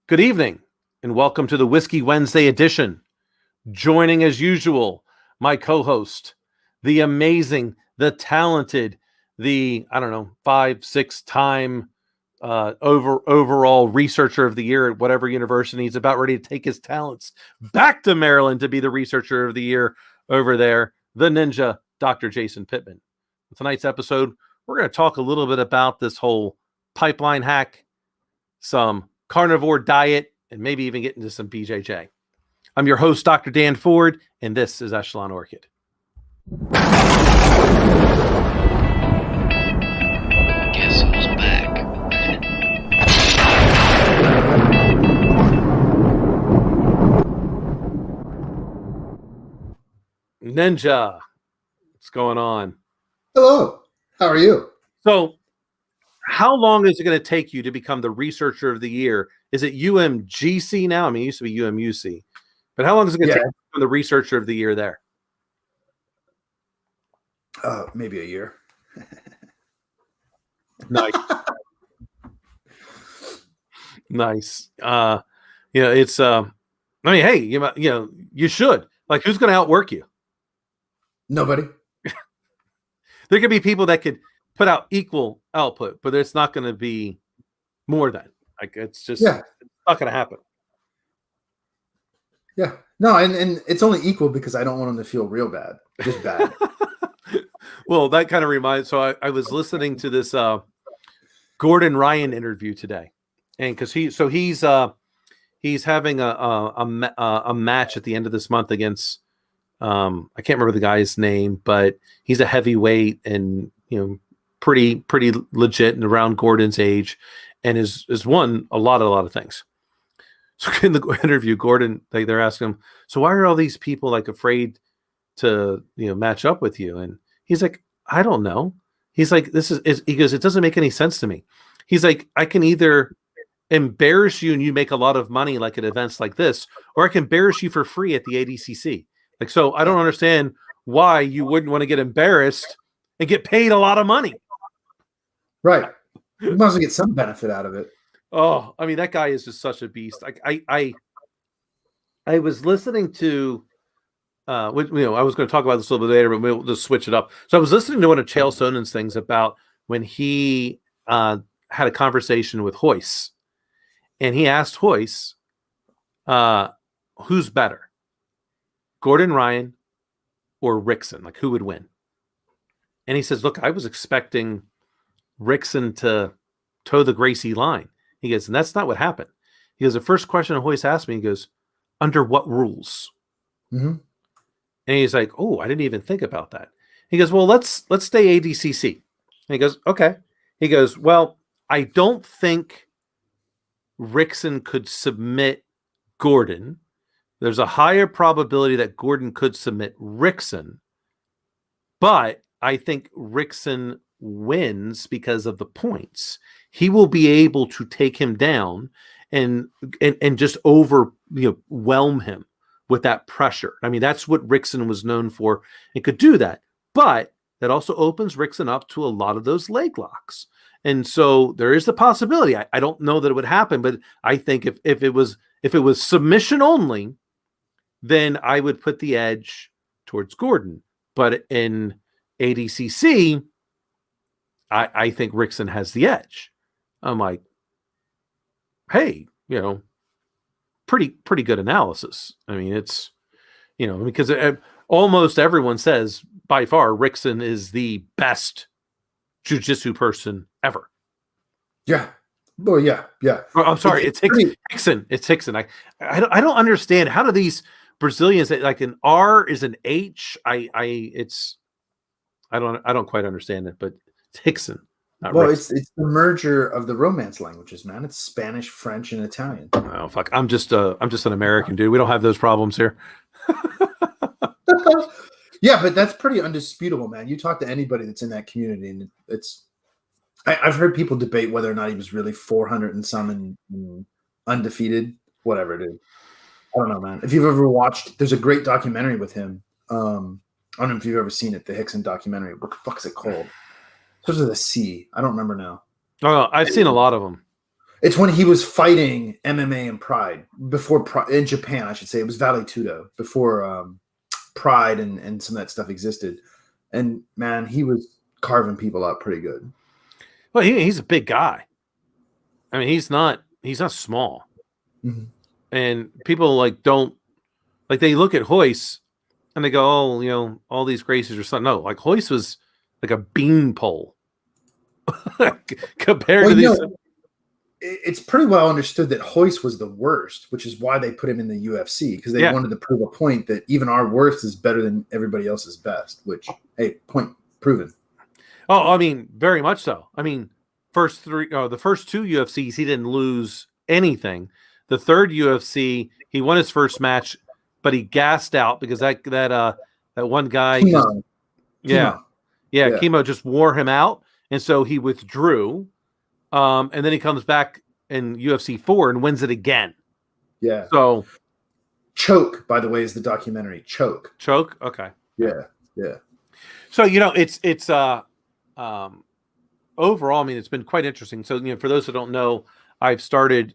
Good evening, and welcome to the Whiskey Wednesday edition. Joining as usual, my co-host, the amazing, the talented, the 5-6-time overall researcher of the year at whatever university. He's about ready to take his talents back to Maryland to be the researcher of the year over there, the ninja, Dr. Jason Pittman. In tonight's episode, we're going to talk a little bit about this whole pipeline hack, some carnivore diet, and maybe even get into some BJJ. I'm your host, Dr. Dan Ford, and this is EchelonOrchid. Guess who's back? Ninja, what's going on? Hello, how are you? So, how long is it going to take you to become the researcher of the year? Is it UMGC now? I mean, it used to be UMUC. But how long is it going to take you to become the researcher of the year there? Maybe a year. Nice. Nice. It's hey, you should. Like, who's going to outwork you? Nobody. There could be people that could put out equal output, but it's not going to be more than. Like, it's just it's not going to happen. Yeah. No, and it's only equal because I don't want them to feel real bad. Just bad. Well, that kind of reminds. So I was listening to this Gordon Ryan interview today, and because he's having a match at the end of this month against I can't remember the guy's name, but he's a heavyweight and pretty legit and around Gordon's age, and has won a lot of things. So in the interview, Gordon, they're asking him, so why are all these people like afraid to match up with you? And he's like, I don't know. He's like, he goes, it doesn't make any sense to me. He's like, I can either embarrass you and you make a lot of money like at events like this, or I can embarrass you for free at the ADCC. Like, so I don't understand why you wouldn't want to get embarrassed and get paid a lot of money. Right. You might as well get some benefit out of it. Oh, I mean, that guy is just such a beast. Like, I was listening to, I was going to talk about this a little bit later, but we'll just switch it up. So I was listening to one of Chael Sonnen's things about when he had a conversation with Hoyce, and he asked Hoyce, who's better, Gordon Ryan or Rickson? Like, who would win? And he says, look, I was expecting Rickson to toe the Gracie line. He goes, and that's not what happened. He goes, the first question Hoyce asked me, he goes, under what rules? Mm-hmm. And he's like, oh, I didn't even think about that. He goes, well, let's stay ADCC. And he goes, okay. He goes, well, I don't think Rickson could submit Gordon. There's a higher probability that Gordon could submit Rickson, but I think Rickson wins because of the points. He will be able to take him down and just overwhelm him with that pressure. I mean, that's what Rickson was known for and could do that. But that also opens Rickson up to a lot of those leg locks. And so there is the possibility. I don't know that it would happen, but I think if it was submission only, then I would put the edge towards Gordon. But in ADCC, I think Rickson has the edge. I'm like, hey, pretty good analysis. I mean, it's, because almost everyone says by far Rickson is the best jiu-jitsu person ever. Yeah. Oh, yeah. Oh, I'm sorry. It's Hickson. It's Hickson. I don't understand. How do these Brazilians, like an R is an H? I don't quite understand it, but it's Hickson. Well, it's the merger of the Romance languages, man. It's Spanish, French, and Italian. Oh fuck! I'm just an American dude. We don't have those problems here. Yeah, but that's pretty undisputable, man. You talk to anybody that's in that community, and I've heard people debate whether or not he was really 400 and some and undefeated, whatever, dude. I don't know, man. If you've ever watched, there's a great documentary with him. I don't know if you've ever seen it, the Hickson documentary. What the fuck is it called? Starts with a C. I don't remember now. Oh, I've seen a lot of them. It's when he was fighting MMA and Pride in Japan, I should say. It was Vale Tudo before Pride and some of that stuff existed. And man, he was carving people up pretty good. Well, he's a big guy. I mean, he's not small. Mm-hmm. And people they look at Hoist and they go, oh, all these Gracies or something. No, like Hoist was like a beanpole compared to these. It's pretty well understood that Hoist was the worst, which is why they put him in the UFC, because they wanted to prove a point that even our worst is better than everybody else's best, which, hey, point proven. Oh, I mean, very much so. I mean, the first two UFCs, he didn't lose anything. The third UFC, he won his first match, but he gassed out because that one guy, Chemo just wore him out, and so he withdrew. And then he comes back in UFC 4 and wins it again. Yeah. So, Choke, by the way, is the documentary. Choke. Okay. Yeah. So it's overall, I mean, it's been quite interesting. So for those who don't know, I've started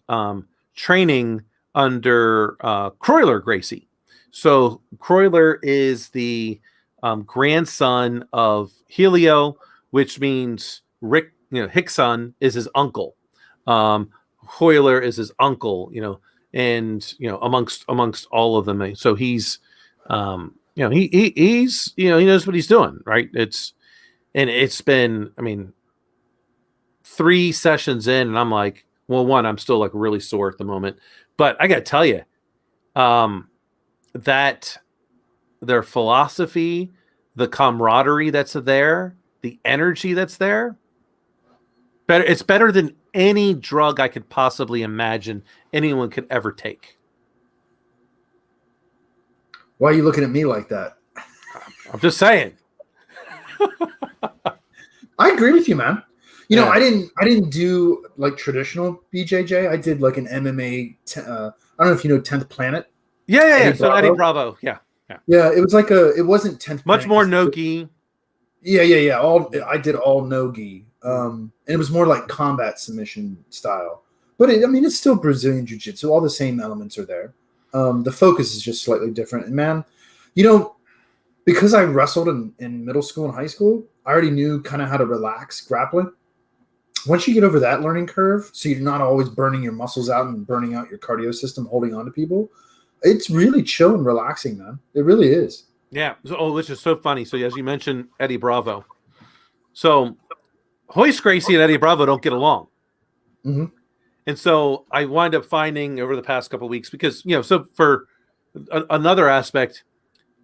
training under Croyler Gracie. So Croyler is the grandson of Helio, which means Rick. Hickson is his uncle. Hoyler is his uncle, and amongst all of them. So he's he's he knows what he's doing, right? It's been, I mean, 3 sessions in, and I'm like, well, one, I'm still like really sore at the moment, but I gotta tell you, that their philosophy, the camaraderie that's there, the energy that's there. It's better than any drug I could possibly imagine anyone could ever take. Why are you looking at me like that? I'm just saying. I agree with you, man. I didn't do like traditional BJJ. I did like an MMA. I don't know if you know 10th Planet. Yeah. So Eddie Bravo. Yeah. It was it wasn't 10th. Much more no-gi. Yeah. I did all no-gi. And it was more like combat submission style, but it's still Brazilian jiu-jitsu. All the same elements are there. The focus is just slightly different. And man, because I wrestled in middle school and high school, I already knew kind of how to relax grappling. Once you get over that learning curve, so you're not always burning your muscles out and burning out your cardio system, holding on to people, it's really chill and relaxing, man. It really is. Yeah. Which is so funny. So as you mentioned, Eddie Bravo. So Hoist Gracie and Eddie Bravo don't get along. Mm-hmm. And so I wind up finding over the past couple of weeks, because, so for another aspect,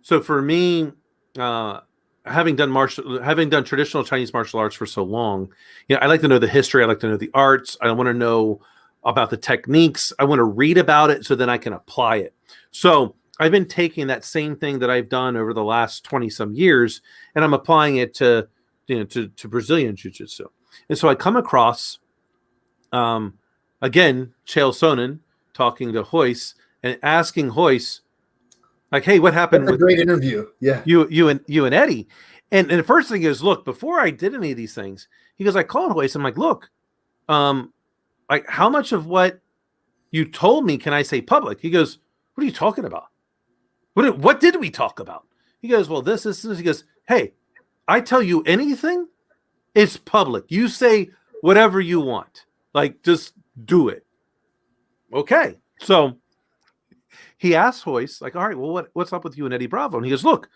so for me, having done traditional Chinese martial arts for so long, I like to know the history. I like to know the arts. I want to know about the techniques. I want to read about it so then I can apply it. So I've been taking that same thing that I've done over the last 20 some years, and I'm applying it to Brazilian jiu-jitsu. And so I come across, again, Chael Sonnen talking to Hoist and asking Hoist, like, hey, what happened? That's a great interview. Yeah. You and Eddie. And the first thing is, look, before I did any of these things, he goes, I called Hoist. I'm like, look, like, how much of what you told me can I say public? He goes, what are you talking about? What did we talk about? He goes, well, this. He goes, hey, I tell you anything, it's public. You say whatever you want. Like, just do it. Okay. So he asked Hoist, like, all right, well, what's up with you and Eddie Bravo? And he goes, look,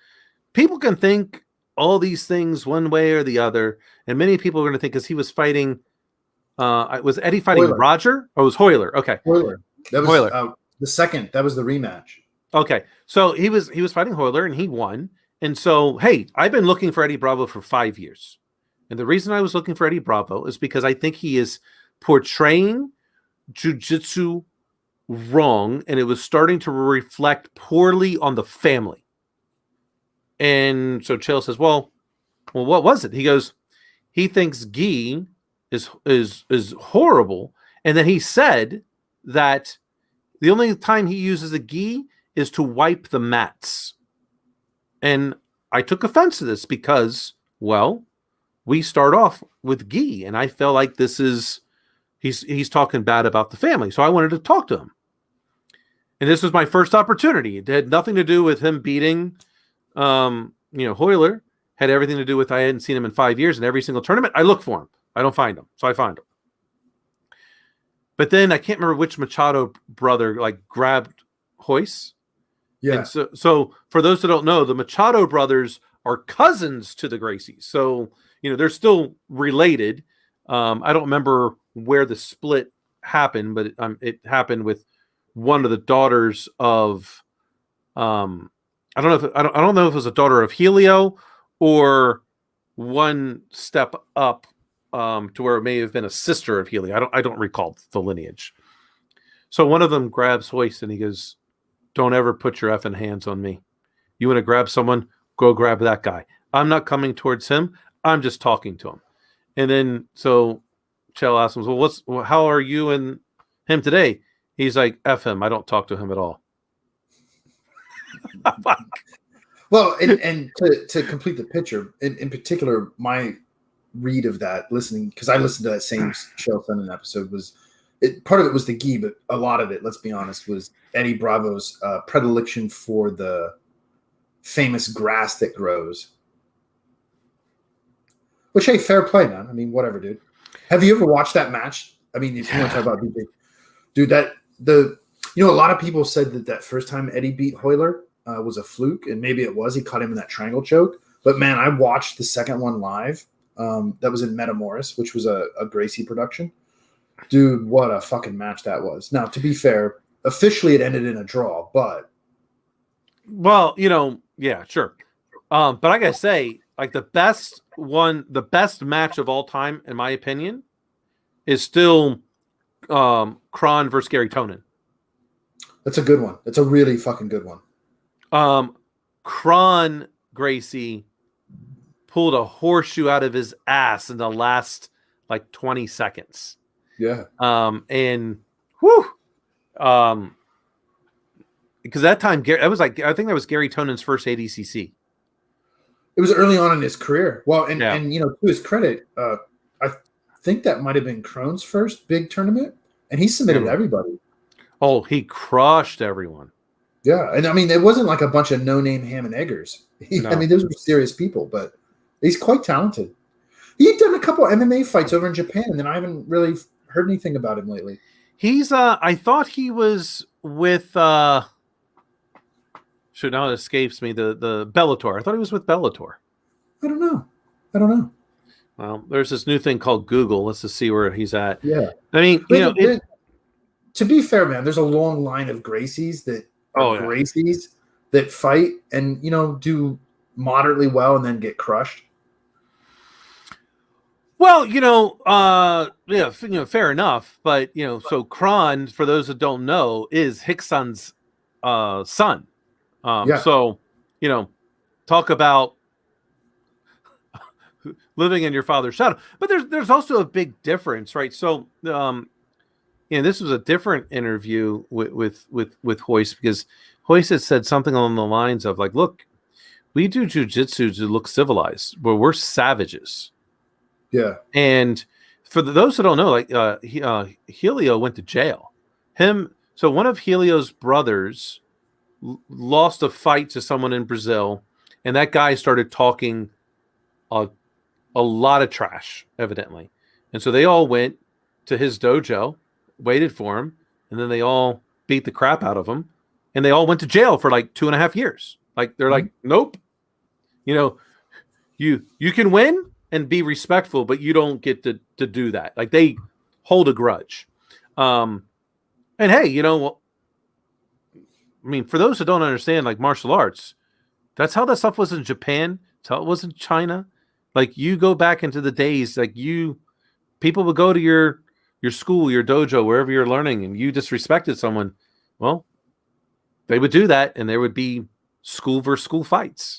people can think all these things one way or the other. And many people are going to think, because he was fighting, was Eddie fighting Hoyler. Roger? Oh, it was Hoyler. Okay. Hoyler. That was Hoyler. The second. That was the rematch. Okay. So he was fighting Hoyler and he won. And so, hey, I've been looking for Eddie Bravo for 5 years. And the reason I was looking for Eddie Bravo is because I think he is portraying jiu-jitsu wrong, and it was starting to reflect poorly on the family. And so Chael says, well, what was it? He goes, he thinks gi is horrible. And then he said that the only time he uses a gi is to wipe the mats. And I took offense to this because, well, we start off with gi, and I felt like this is he's talking bad about the family. So I wanted to talk to him. And this was my first opportunity. It had nothing to do with him beating, Hoyler. Had everything to do with I hadn't seen him in 5 years. In every single tournament, I look for him. I don't find him. So I find him. But then I can't remember which Machado brother grabbed Hoyce. Yeah. And so for those that don't know, the Machado brothers are cousins to the Gracies. So, they're still related. I don't remember where the split happened, but it happened with one of the daughters of, I don't know if it was a daughter of Helio or one step up to where it may have been a sister of Helio. I don't recall the lineage. So one of them grabs Hoyce and he goes, "Don't ever put your effing hands on me. You want to grab someone? Go grab that guy. I'm not coming towards him. I'm just talking to him." And then so Chell asks him, "Well, how are you and him today?" He's like, "F him. I don't talk to him at all." Well, and to complete the picture, in particular, my read of that, listening, because I listened to that same Chael Sonnen episode, part of it was the gi, but a lot of it, let's be honest, was Eddie Bravo's predilection for the famous grass that grows. Which, hey, fair play, man. I mean, whatever, dude. Have you ever watched that match? I mean, if you want to talk about BJ, dude, a lot of people said that first time Eddie beat Hoyler was a fluke, and maybe it was. He caught him in that triangle choke. But man, I watched the second one live. That was in Metamoris, which was a Gracie production. Dude, what a fucking match that was. Now, to be fair, officially it ended in a draw, but. Well, yeah, sure. But I gotta say, the best match of all time, in my opinion, is still Kron versus Gary Tonin. That's a good one. That's a really fucking good one. Kron Gracie pulled a horseshoe out of his ass in the last 20 seconds. Yeah. And whew. Because that time, I think that was Gary Tonin's first ADCC. It was early on in his career. Well, and to his credit, I think that might have been Krone's first big tournament, and he submitted everybody. Oh, he crushed everyone. Yeah, and I mean, it wasn't like a bunch of no-name ham and eggers. No. I mean, those were serious people, but he's quite talented. He'd done a couple MMA fights over in Japan, and then I haven't really heard anything about him lately. He's I thought he was with now it escapes me, the Bellator. I thought he was with Bellator. I don't know. Well, there's this new thing called Google. Let's just see where he's at. Yeah. I mean, to be fair, man, there's a long line of Gracies that Gracies that fight and do moderately well and then get crushed. Well, fair enough. But so Kron, for those that don't know, is Hickson's son. So, talk about living in your father's shadow. But there's also a big difference, right? So, this was a different interview with Hoyce, because Hoyce had said something along the lines of look, we do jujitsu to look civilized, but we're savages. Yeah. And for those who don't know, Helio went to jail. So one of Helio's brothers lost a fight to someone in Brazil, and that guy started talking a lot of trash, evidently. And so they all went to his dojo, waited for him, and then they all beat the crap out of him, and they all went to jail for 2.5 years. They're nope. You can win and be respectful, but you don't get to do that. They hold a grudge. And hey, I mean, for those who don't understand martial arts, that's how that stuff was in Japan. That's how it was in China. You go back into the days, people would go to your school, your dojo, wherever you're learning, and you disrespected someone. Well, they would do that, and there would be school versus school fights.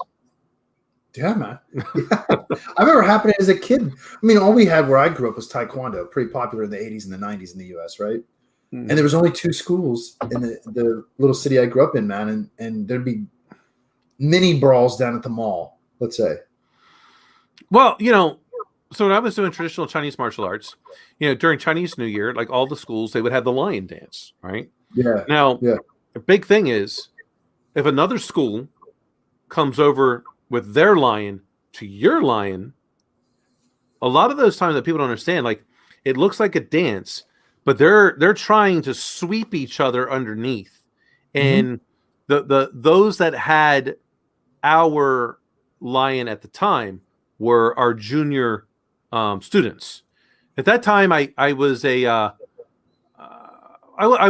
Yeah, man. Yeah. I remember happening as a kid. I mean, all we had where I grew up was Taekwondo, pretty popular in the 80s and the 90s in the U.S., right? Mm-hmm. And there was only 2 schools in the little city I grew up in, man, and there'd be mini brawls down at the mall, let's say. Well, So when I was doing traditional Chinese martial arts, during Chinese New Year, like all the schools, they would have the lion dance, right? Yeah. Now, Yeah. the big thing is if another school comes over with their lion to your lion, a lot of those times that people don't understand, like it looks like a dance, but they're trying to sweep each other underneath. And those that had our lion at the time were our junior students. At that time, I was I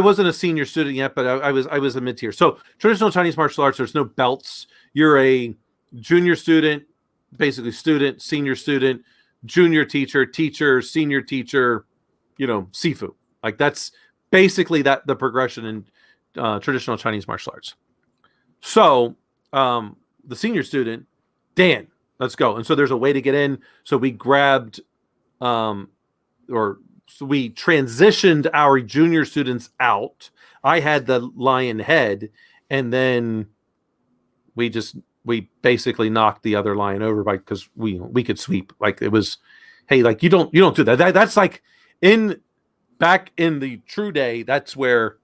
wasn't a senior student yet, but I was a mid tier. So traditional Chinese martial arts, there's no belts. You're a junior student, basically student, senior student, junior teacher, teacher, senior teacher, Sifu. Like that's basically the progression in traditional Chinese martial arts. So the senior student, Dan, let's go. And so there's a way to get in. So we grabbed so we transitioned our junior students out. I had the lion head, and then we basically knocked the other lion over because we could sweep. Like it was, hey, like you don't do that. That's like back in the true day. That's where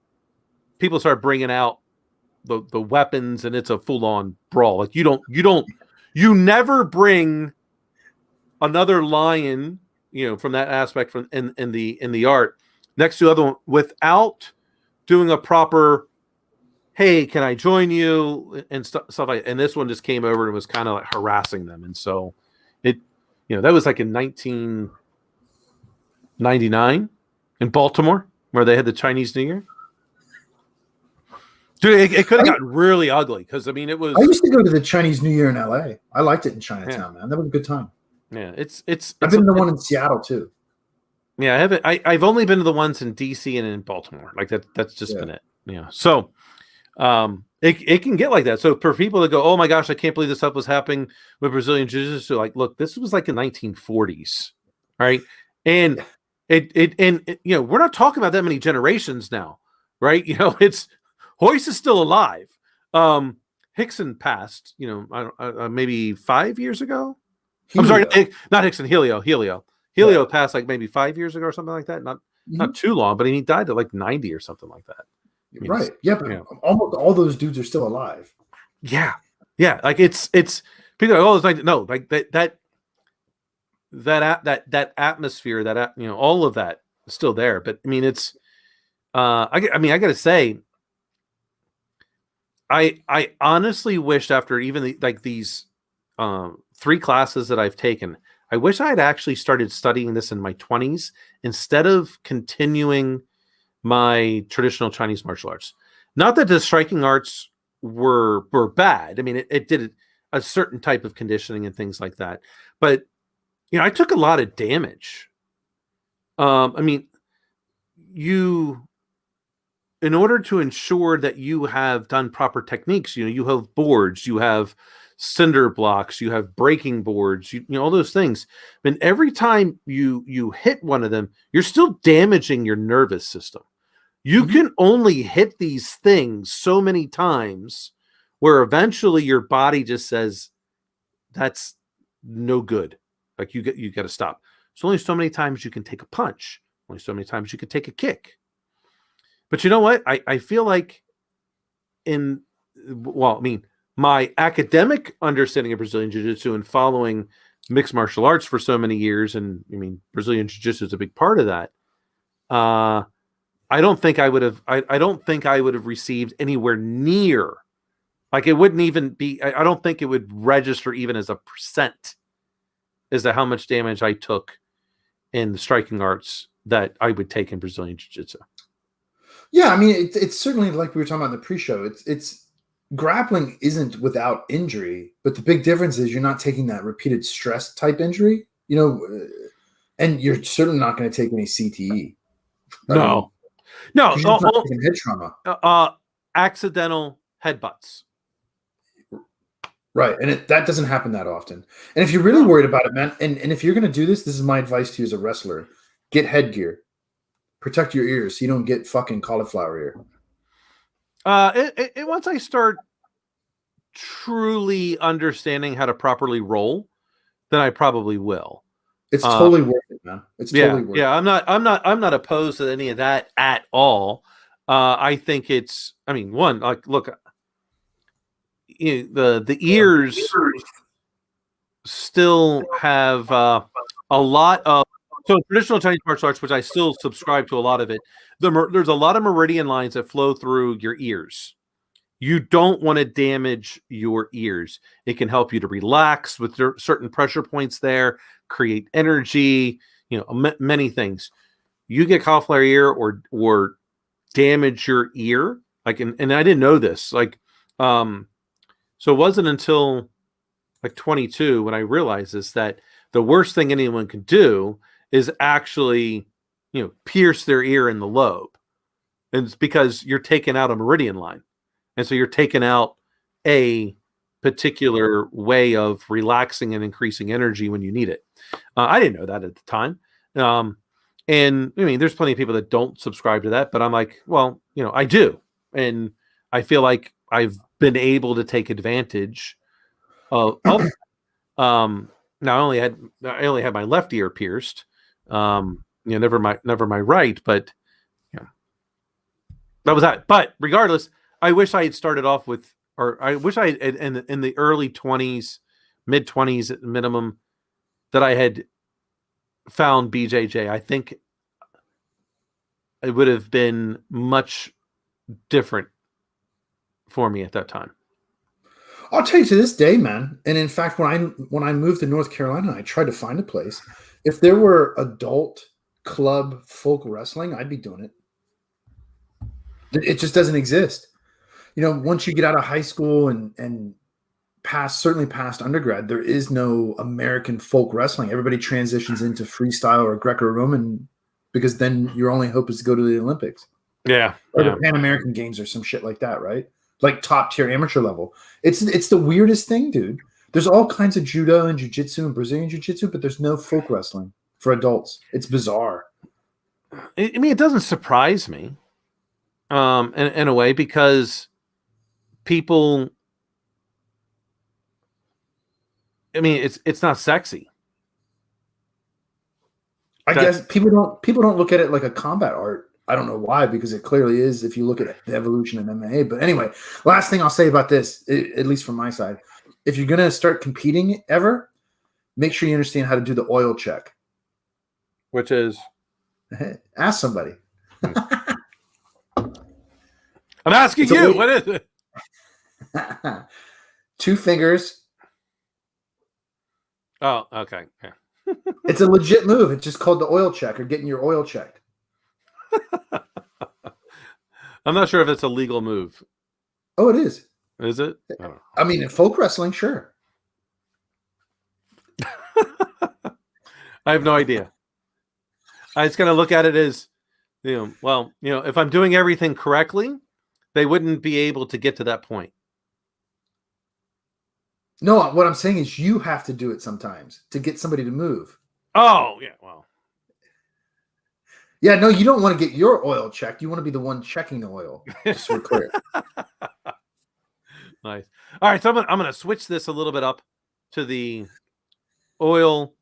people start bringing out the weapons, and it's a full on brawl. Like you never bring another lion, from that aspect from in the art next to the other one without doing a proper, hey, can I join you and stuff like that. And this one just came over and was kind of like harassing them. And so it, that was like in 1999 in Baltimore where they had the Chinese New Year. Dude, it could have gotten really ugly because, I mean, it was. I used to go to the Chinese New Year in LA. I liked it in Chinatown, man. That was a good time. Yeah, I've been to the one in Seattle too. Yeah, I haven't. I've only been to the ones in DC and in Baltimore. Like that's just been it. Yeah. So, it can get like that. So for people that go, oh my gosh, I can't believe this stuff was happening with Brazilian Jiu-Jitsu. Like, look, this was like the 1940s, right? And we're not talking about that many generations now, right? It's Hoyce is still alive. Hickson passed, maybe 5 years ago. I'm sorry, not Hickson. Helio passed like maybe 5 years ago or something like that. Not too long, but he died at like 90 or something like that. I mean, right? Yeah, but almost all those dudes are still alive. Yeah. Like it's people are always like no, like that atmosphere, that all of that is still there. But I mean, it's I got to say, I honestly wished after even these 3 classes that I've taken, I wish I had actually started studying this in my 20s instead of continuing my traditional Chinese martial arts. Not that the striking arts were bad. I mean, it did a certain type of conditioning and things like that. But, I took a lot of damage. I mean, in order to ensure that you have done proper techniques, you have boards, you have cinder blocks, you have breaking boards, all those things. And every time you hit one of them, you're still damaging your nervous system. You can only hit these things so many times where eventually your body just says, that's no good. Like you got to stop. There's only so many times you can take a punch. Only so many times you can take a kick. But you know what? I feel like my academic understanding of Brazilian Jiu-Jitsu and following mixed martial arts for so many years, and Brazilian Jiu-Jitsu is a big part of that. I don't think I would have. I don't think I would have received anywhere near. Like it wouldn't even be. I don't think it would register even as a percent as to how much damage I took in the striking arts that I would take in Brazilian Jiu-Jitsu. Yeah, I mean, it's certainly like we were talking about in the pre-show. It's grappling isn't without injury, but the big difference is you're not taking that repeated stress type injury, and you're certainly not going to take any CTE. No, head trauma. Accidental headbutts. Right, and that doesn't happen that often. And if you're really worried about it, man, and if you're going to do this is my advice to you as a wrestler: get headgear. Protect your ears so you don't get fucking cauliflower ear. Once I start truly understanding how to properly roll, then I probably will. It's totally worth it, man. It's totally worth it. I'm not opposed to any of that at all. I think it's, I mean, one, like, look, the ears still have a lot of, so traditional Chinese martial arts, which I still subscribe to a lot of it. There's a lot of meridian lines that flow through your ears. You don't want to damage your ears. It can help you to relax with certain pressure points there, create energy, many things. You get cauliflower ear or damage your ear, like, and I didn't know this, like, so it wasn't until like 22 when I realized this, that the worst thing anyone can do is actually, pierce their ear in the lobe. And it's because you're taking out a meridian line. And so you're taking out a particular way of relaxing and increasing energy when you need it. I didn't know that at the time. And I mean, there's plenty of people that don't subscribe to that, but I'm like, well, I do. And I feel like I've been able to take advantage of now I only had my left ear pierced. Never my right, but that was that. But regardless, I wish I had started off with, or I wish I had in the early 20s, mid 20s at minimum, that I had found BJJ. I think it would have been much different for me at that time. I'll tell you, to this day, man. And in fact, when I moved to North Carolina, I tried to find a place. If there were adult club folk wrestling, I'd be doing it. It just doesn't exist. Once you get out of high school and certainly past undergrad, there is no American folk wrestling. Everybody transitions into freestyle or Greco-Roman, because then your only hope is to go to the Olympics. Yeah. Or the Pan American Games or some shit like that, right? Like top tier amateur level. It's the weirdest thing, dude. There's all kinds of judo and jiu-jitsu and Brazilian jiu-jitsu, but there's no folk wrestling for adults. It's bizarre. I mean, it doesn't surprise me, in a way, because people, I mean, it's not sexy. I guess people don't look at it like a combat art. I don't know why, because it clearly is if you look at the evolution of MMA. But anyway, last thing I'll say about this, at least from my side, if you're going to start competing ever, make sure you understand how to do the oil check. Which is? Ask somebody. I'm asking you. What is it? 2 fingers. Oh, okay. Yeah. It's a legit move. It's just called the oil check, or getting your oil checked. I'm not sure if it's a legal move. Oh, it is. Is it? I mean, in folk wrestling, sure. I have no idea. I just kind of look at it as, if I'm doing everything correctly, they wouldn't be able to get to that point. No, what I'm saying is you have to do it sometimes to get somebody to move. Oh, yeah, well. Yeah, no, you don't want to get your oil checked. You want to be the one checking the oil. Just so we're clear. Nice. All right, so I'm going to switch this a little bit up to the oil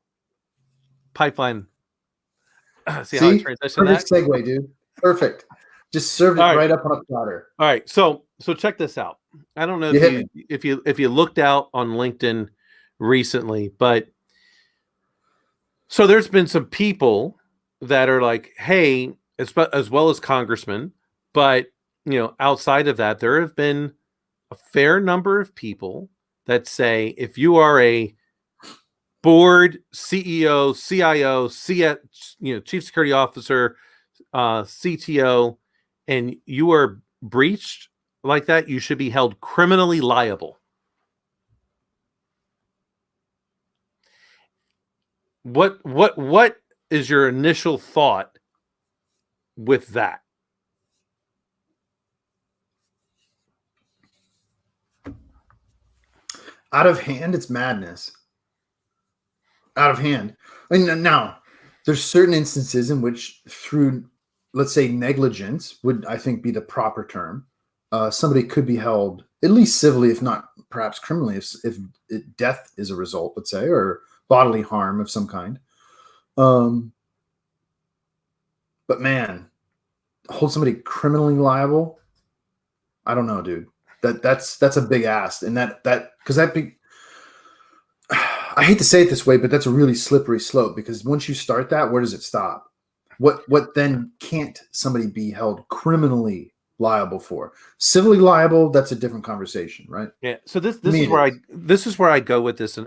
pipeline. See how I transition that? Perfect segue, dude. Perfect. Just served it right up on a platter. All right, so check this out. I don't know if you looked out on LinkedIn recently, but so there's been some people that are like, hey, as well as congressmen, but outside of that, there have been a fair number of people that say, if you are a board, CEO, CIO, chief security officer, CTO, and you are breached like that, you should be held criminally liable. What is your initial thought with that? Out of hand, it's madness. Out of hand. I mean, now, there's certain instances in which, through, let's say, negligence would, I think, be the proper term. Somebody could be held, at least civilly, if not perhaps criminally, if death is a result, let's say, or bodily harm of some kind. Um, but man, hold somebody criminally liable. I don't know, dude. That's a big ask, and that because that big. I hate to say it this way, but that's a really slippery slope, because once you start that, where does it stop? What then can't somebody be held criminally liable for? Civilly liable, that's a different conversation, right? Yeah. So this is where I go with this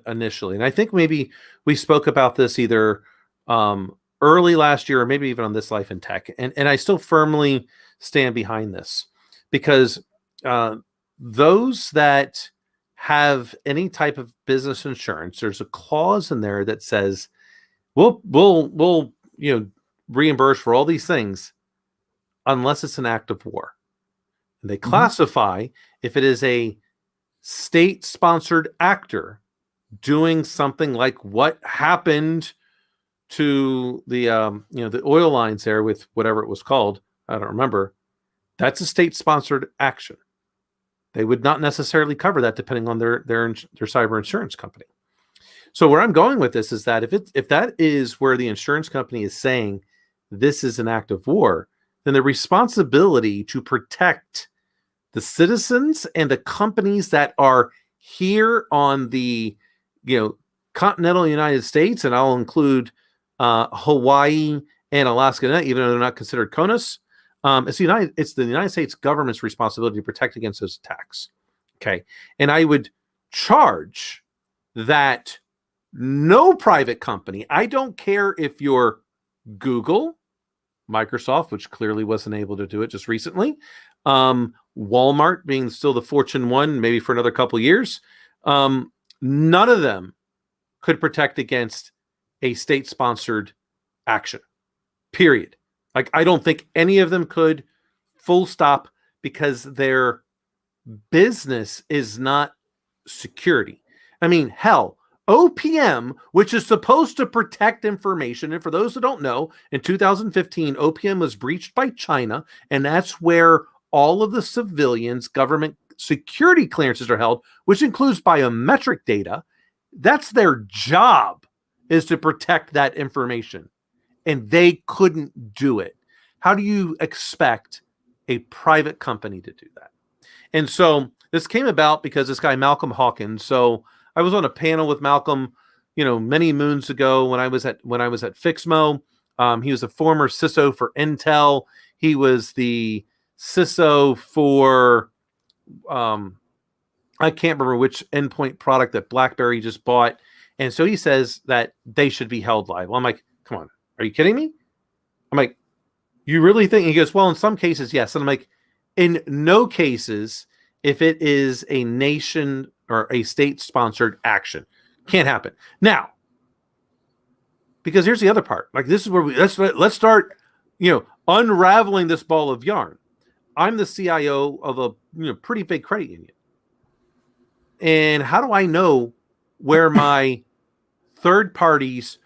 initially, and I think maybe we spoke about this either early last year or maybe even on This Life in Tech, and I still firmly stand behind this, because those that have any type of business insurance, there's a clause in there that says we'll reimburse for all these things unless it's an act of war. And they classify if it is a state-sponsored actor doing something like what happened to the the oil lines there with whatever it was called. I don't remember. That's a state-sponsored action. They would not necessarily cover that depending on their cyber insurance company. So where I'm going with this is that if that is where the insurance company is saying this is an act of war, then the responsibility to protect the citizens and the companies that are here on the continental United States, and I'll include Hawaii and Alaska, even though they're not considered CONUS. It's the United States government's responsibility to protect against those attacks. Okay. And I would charge that no private company, I don't care if you're Google, Microsoft, which clearly wasn't able to do it just recently, Walmart being still the Fortune 1, maybe for another couple years, none of them could protect against a state-sponsored action, period. Like, I don't think any of them could, full stop, because their business is not security. I mean, hell, OPM, which is supposed to protect information, and for those that don't know, in 2015, OPM was breached by China, and that's where all of the civilians' government security clearances are held, which includes biometric data. That's their job, is to protect that information. And they couldn't do it. How do you expect a private company to do that? And so this came about because this guy, Malcolm Hawkins. So I was on a panel with Malcolm, many moons ago when I was at Fixmo. He was a former CISO for Intel. He was the CISO for, I can't remember which endpoint product that BlackBerry just bought. And so he says that they should be held liable. I'm like, come on. Are you kidding me? I'm like, you really think? He goes, well, in some cases, yes. And I'm like, in no cases, if it is a nation or a state-sponsored action, can't happen. Now, because here's the other part. Like, this is where let's start, unraveling this ball of yarn. I'm the CIO of a pretty big credit union, and how do I know where my third parties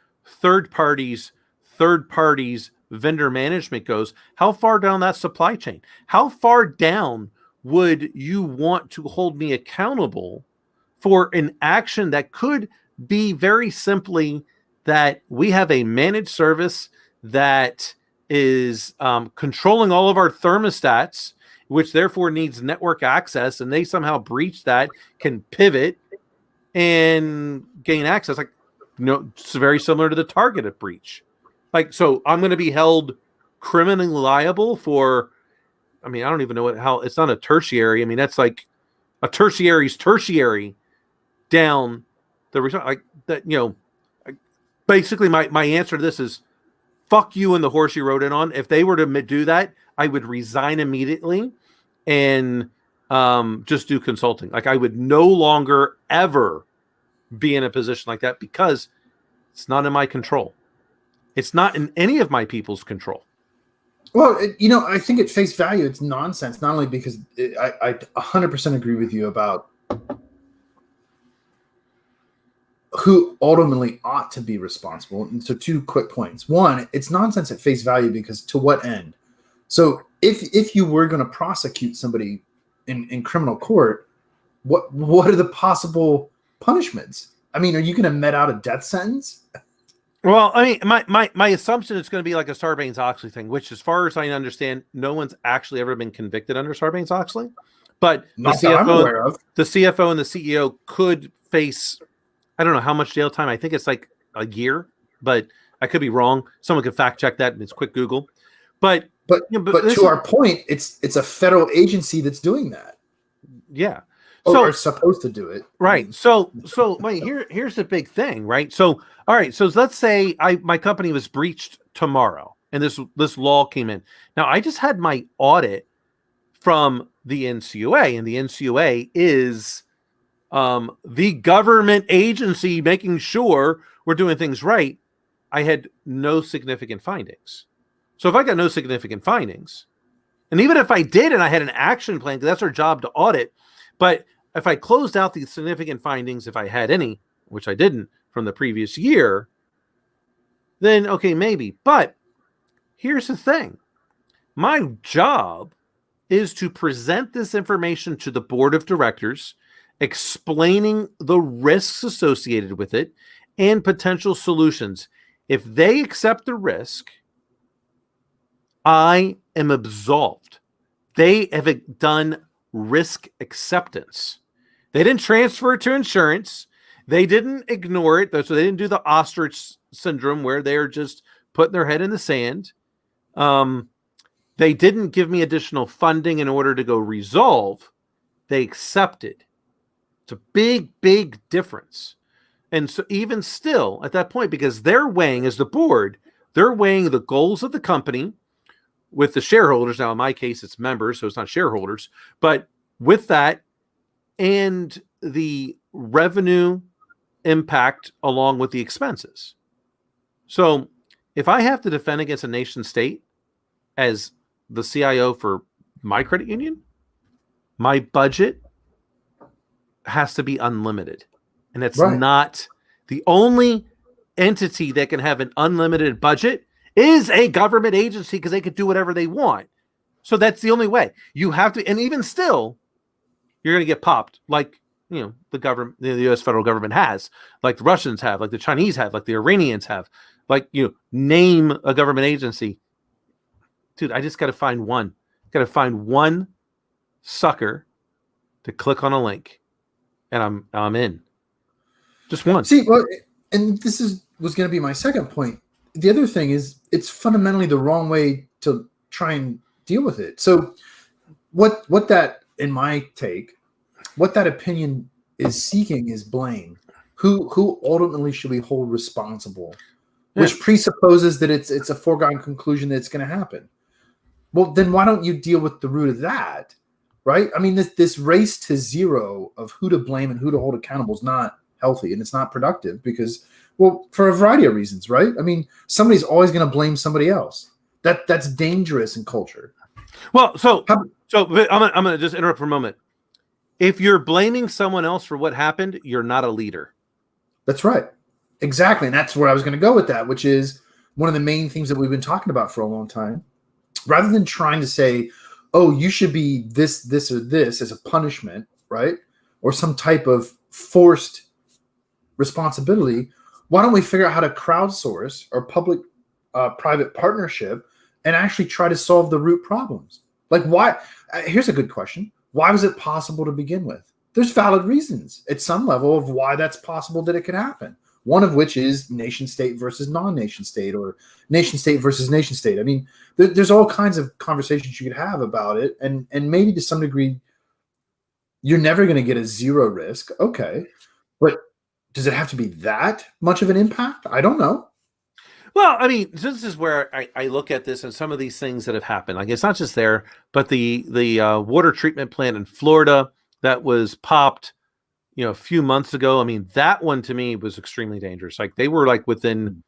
vendor management goes? How far down that supply chain? How far down would you want to hold me accountable for an action that could be very simply that we have a managed service that is controlling all of our thermostats, which therefore needs network access, and they somehow breach that, can pivot and gain access? Like, it's very similar to the targeted breach. Like, so I'm going to be held criminally liable for, I don't even know how, it's not a tertiary. That's like a tertiary's tertiary down the return. Like that, basically my answer to this is fuck you and the horse you rode in on. If they were to do that, I would resign immediately and just do consulting. Like, I would no longer ever be in a position like that, because it's not in my control. It's not in any of my people's control. Well, I think at face value, it's nonsense. Not only because I 100% agree with you about who ultimately ought to be responsible. And so 2 quick points. One, it's nonsense at face value, because to what end? So if you were going to prosecute somebody in criminal court, what are the possible punishments? Are you going to met out a death sentence? Well, I mean, my assumption is going to be like a Sarbanes-Oxley thing, which, as far as I understand, no one's actually ever been convicted under Sarbanes-Oxley. But Not that I'm aware of. the CFO and the CEO could face, I don't know how much jail time. I think it's like a year, but I could be wrong. Someone could fact check that. It's quick Google. But But this to our point, it's a federal agency that's doing that. Yeah. Or are supposed to do it. Right. So wait, here's the big thing, right? So all right, so let's say my company was breached tomorrow and this law came in. Now I just had my audit from the NCUA, and the NCUA is the government agency making sure we're doing things right. I had no significant findings. So if I got no significant findings, and even if I did and I had an action plan, because that's our job to audit, but if I closed out the significant findings, if I had any, which I didn't from the previous year, then okay, maybe. But here's the thing. My job is to present this information to the board of directors, explaining the risks associated with it and potential solutions. If they accept the risk, I am absolved. They have done risk acceptance. They didn't transfer it to insurance. They didn't ignore it. So they didn't do the ostrich syndrome where they're just putting their head in the sand. They didn't give me additional funding in order to go resolve. They accepted. It's a big, big difference. And so even still at that point, because they're weighing, as the board, they're weighing the goals of the company with the shareholders. Now, in my case, it's members, so it's not shareholders. But with that and the revenue impact along with the expenses. So if I have to defend against a nation state as the CIO for my credit union, my budget has to be unlimited. And that's not the only entity that can have an unlimited budget is a government agency, because they could do whatever they want. So that's the only way. You have to, and even still, you're going to get popped like, the government, the U.S. federal government has, like the Russians have, like the Chinese have, like the Iranians have, like, name a government agency. Dude, I just got to find one. Got to find one sucker to click on a link, and I'm in. Just one. See, well, and this was going to be my second point. The other thing is, it's fundamentally the wrong way to try and deal with it. So what that, in my take, what that opinion is seeking is blame. Who ultimately should we hold responsible? Which presupposes that it's a foregone conclusion that it's going to happen. Well, then why don't you deal with the root of that, right? I mean, this race to zero of who to blame and who to hold accountable is not healthy, and it's not productive because, well, for a variety of reasons, right? I mean, somebody's always going to blame somebody else. That's dangerous in culture. Well, so I'm going to just interrupt for a moment. If you're blaming someone else for what happened, you're not a leader. That's right. Exactly. And that's where I was going to go with that, which is one of the main things that we've been talking about for a long time. Rather than trying to say, oh, you should be this, or this as a punishment, right? Or some type of forced responsibility, why don't we figure out how to crowdsource or public-private partnership and actually try to solve the root problems? Like, why? Here's a good question. Why was it possible to begin with? There's valid reasons at some level of why that's possible that it could happen. One of which is nation state versus non-nation state, or nation state versus nation state. I mean, there's all kinds of conversations you could have about it. And maybe to some degree, you're never going to get a zero risk. Okay. But does it have to be that much of an impact? I don't know. Well, I mean, this is where I look at this and some of these things that have happened. Like, it's not just there, but the water treatment plant in Florida that was popped, a few months ago. I mean, that one to me was extremely dangerous. Like, they were like within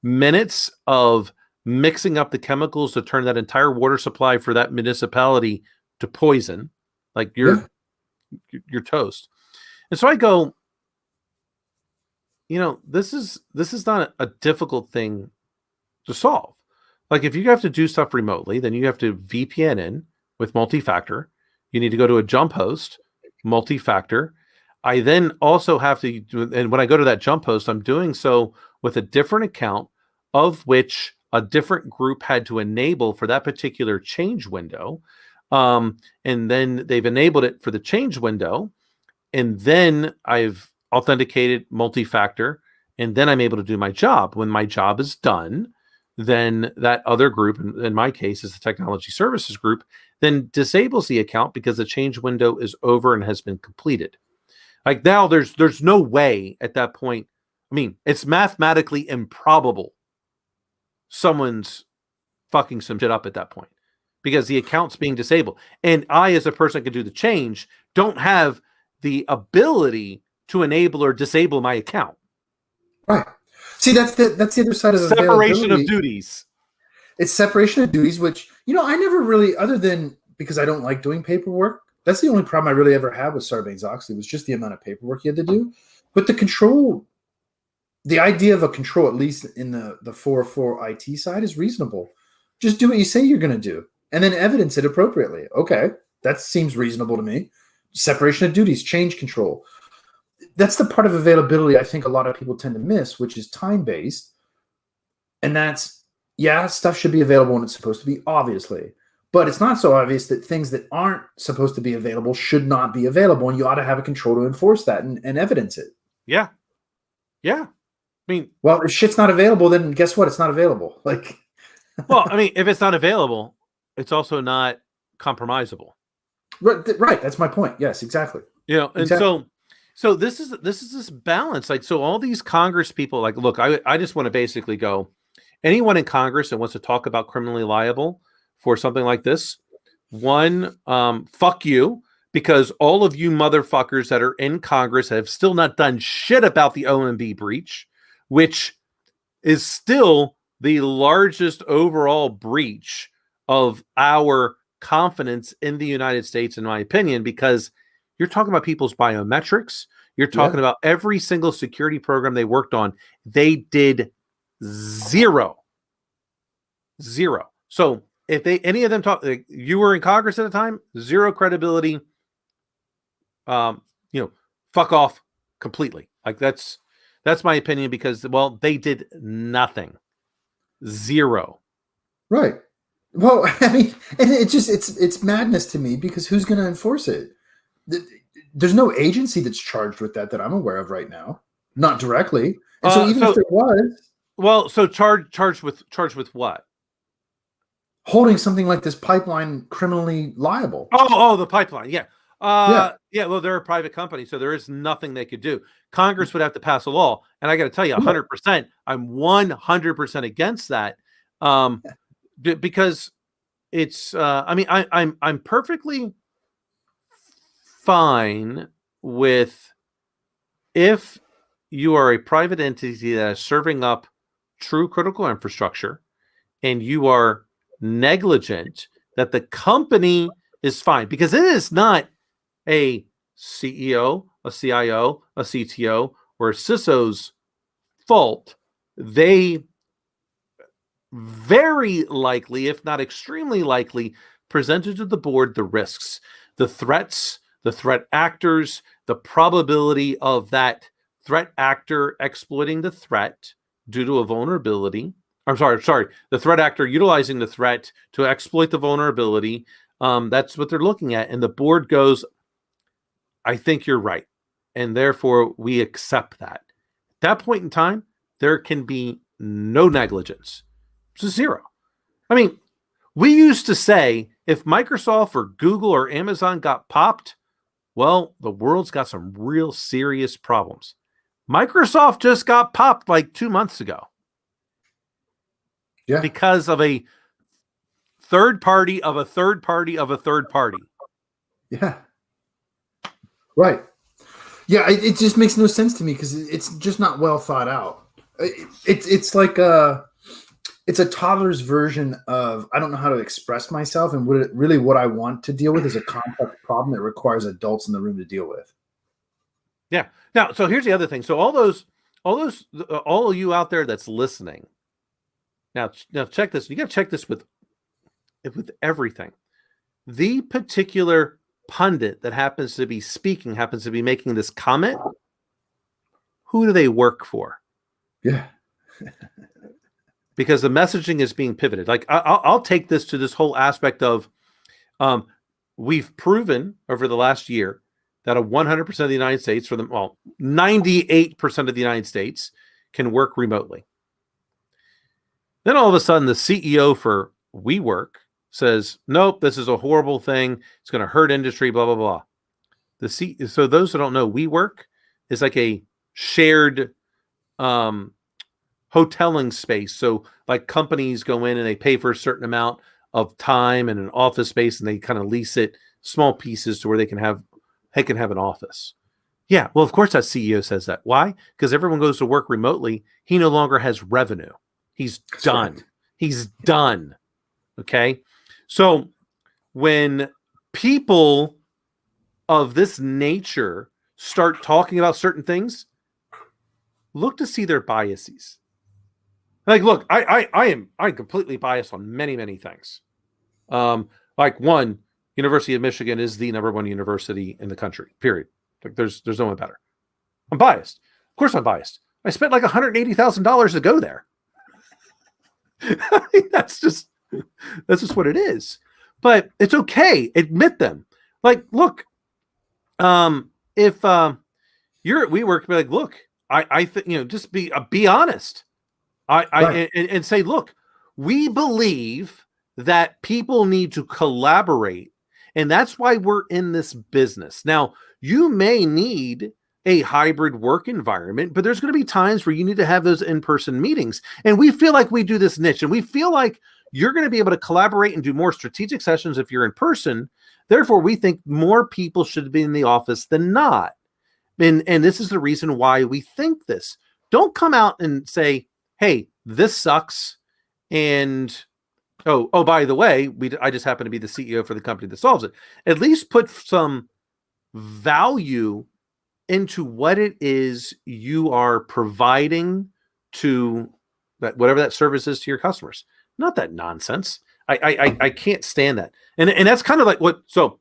minutes of mixing up the chemicals to turn that entire water supply for that municipality to poison. Like, you're toast. And so I go, this is not a difficult thing to solve. Like, if you have to do stuff remotely, then you have to VPN in with multi-factor. You need to go to a jump host, multi-factor. I then also have to, and when I go to that jump host, I'm doing so with a different account of which a different group had to enable for that particular change window. And then they've enabled it for the change window. And then I've authenticated multi-factor, and then I'm able to do my job. When my job is done, then that other group, in my case is the technology services group, then disables the account because the change window is over and has been completed. Like now there's no way at that point. I mean, it's mathematically improbable someone's fucking some shit up at that point because the account's being disabled. And I, as a person that can do the change, don't have the ability to enable or disable my account. Right. See, that's the other side of separation of duties. It's separation of duties, which, I never really, other than because I don't like doing paperwork, that's the only problem I really ever had with Sarbanes-Oxley was just the amount of paperwork you had to do. But the control, the idea of a control, at least in the 404 IT side, is reasonable. Just do what you say you're going to do and then evidence it appropriately. Okay, that seems reasonable to me. Separation of duties, change control. That's the part of availability I think a lot of people tend to miss, which is time-based. And that's, stuff should be available when it's supposed to be, obviously. But it's not so obvious that things that aren't supposed to be available should not be available, and you ought to have a control to enforce that and evidence it. Yeah. Yeah. I mean, well, if shit's not available, then guess what? It's not available. Like, well, I mean, if it's not available, it's also not compromisable. Right. That's my point. Yes, exactly. And exactly. So this is this balance. Like, so all these Congress people, like, look, I just want to basically go, anyone in Congress that wants to talk about criminally liable for something like this, one, fuck you, because all of you motherfuckers that are in Congress have still not done shit about the OMB breach, which is still the largest overall breach of our confidence in the United States, in my opinion, because you're talking about people's biometrics. You're talking about every single security program they worked on. They did zero. So if any of them talk, like, you were in Congress at the time, zero credibility, fuck off completely. Like that's my opinion because, well, they did nothing. Zero. Right. Well, I mean, and it's madness to me because who's going to enforce it? There's no agency that's charged with that I'm aware of right now. Not directly. And so even if there was, well, so charged with what? Holding something like this pipeline criminally liable. Oh, the pipeline. Yeah. Yeah. Well, they're a private company, so there is nothing they could do. Congress would have to pass a law, and I got to tell you, 100%. I'm 100% against that, because it's. I mean, I'm perfectly fine with if you are a private entity that is serving up true critical infrastructure, and you are negligent, that the company is fine, because it is not a CEO, a CIO, a CTO, or a CISO's fault. They very likely, if not extremely likely, presented to the board the risks, the threats, the threat actors, the probability of that threat actor exploiting the threat due to a vulnerability. I'm sorry, the threat actor utilizing the threat to exploit the vulnerability. That's what they're looking at. And the board goes, I think you're right. And therefore, we accept that. At that point in time, there can be no negligence. It's a zero. I mean, we used to say if Microsoft or Google or Amazon got popped, well, the world's got some real serious problems. Microsoft just got popped like 2 months ago. Yeah. Because of a third party of a third party of a third party. Yeah. Right. Yeah, it just makes no sense to me because it's just not well thought out. It's like it's a toddler's version of I don't know how to express myself, and what I want to deal with is a complex problem that requires adults in the room to deal with. Yeah. Now, so here's the other thing. So all of you out there that's listening. Now check this. You got to check this with everything. The particular pundit that happens to be speaking, happens to be making this comment. Who do they work for? Yeah. because the messaging is being pivoted. Like I'll take this to this whole aspect of we've proven over the last year that 100% of the United States, 98% of the United States can work remotely. Then all of a sudden, the CEO for WeWork says, nope, this is a horrible thing. It's going to hurt industry, blah, blah, blah. So those who don't know, WeWork is like a shared hoteling space. So like companies go in and they pay for a certain amount of time and an office space, and they kind of lease it small pieces to where they can have an office. Yeah, well, of course that CEO says that. Why? Because everyone goes to work remotely. He no longer has revenue. He's done. Right. He's done. Okay. So when people of this nature start talking about certain things, look to see their biases. Like, look, I'm completely biased on many, many things. Like one, University of Michigan is the #1 university in the country, period. Like there's no one better. I'm biased. Of course I'm biased. I spent like $180,000 to go there. I mean, that's just what it is. But it's okay. Admit them. Like, look, if you're at WeWork, be like, look, I think, just be honest. Right. And say, look, we believe that people need to collaborate, and that's why we're in this business. Now, you may need a hybrid work environment, but there's going to be times where you need to have those in-person meetings. And we feel like we do this niche, and we feel like you're going to be able to collaborate and do more strategic sessions if you're in person. Therefore, we think more people should be in the office than not. And this is the reason why we think this. Don't come out and say, hey, this sucks. And oh, by the way, I just happen to be the CEO for the company that solves it. At least put some value into what it is you are providing to that, whatever that service is to your customers. Not that nonsense. I can't stand that. And that's kind of like what, so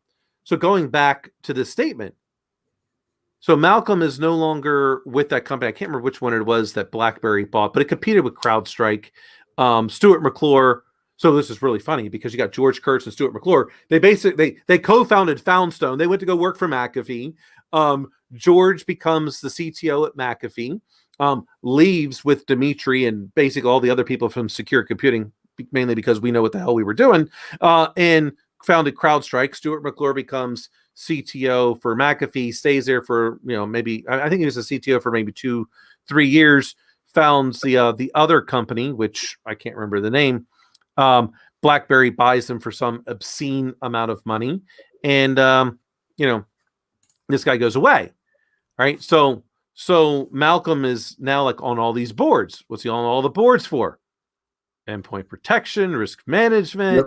going back to this statement. So Malcolm is no longer with that company. I can't remember which one it was that BlackBerry bought, but it competed with CrowdStrike. Stuart McClure. So this is really funny because you got George Kurtz and Stuart McClure. They co-founded Foundstone. They went to go work for McAfee. George becomes the CTO at McAfee, leaves with Dimitri and basically all the other people from Secure Computing, mainly because we know what the hell we were doing, and founded CrowdStrike. Stuart McClure becomes CTO for McAfee, stays there for, maybe, I think he was a CTO for maybe 2-3 years, founds the other company, which I can't remember the name. BlackBerry buys them for some obscene amount of money. And, this guy goes away, right? So Malcolm is now like on all these boards. What's he on all the boards for? Endpoint protection, risk management.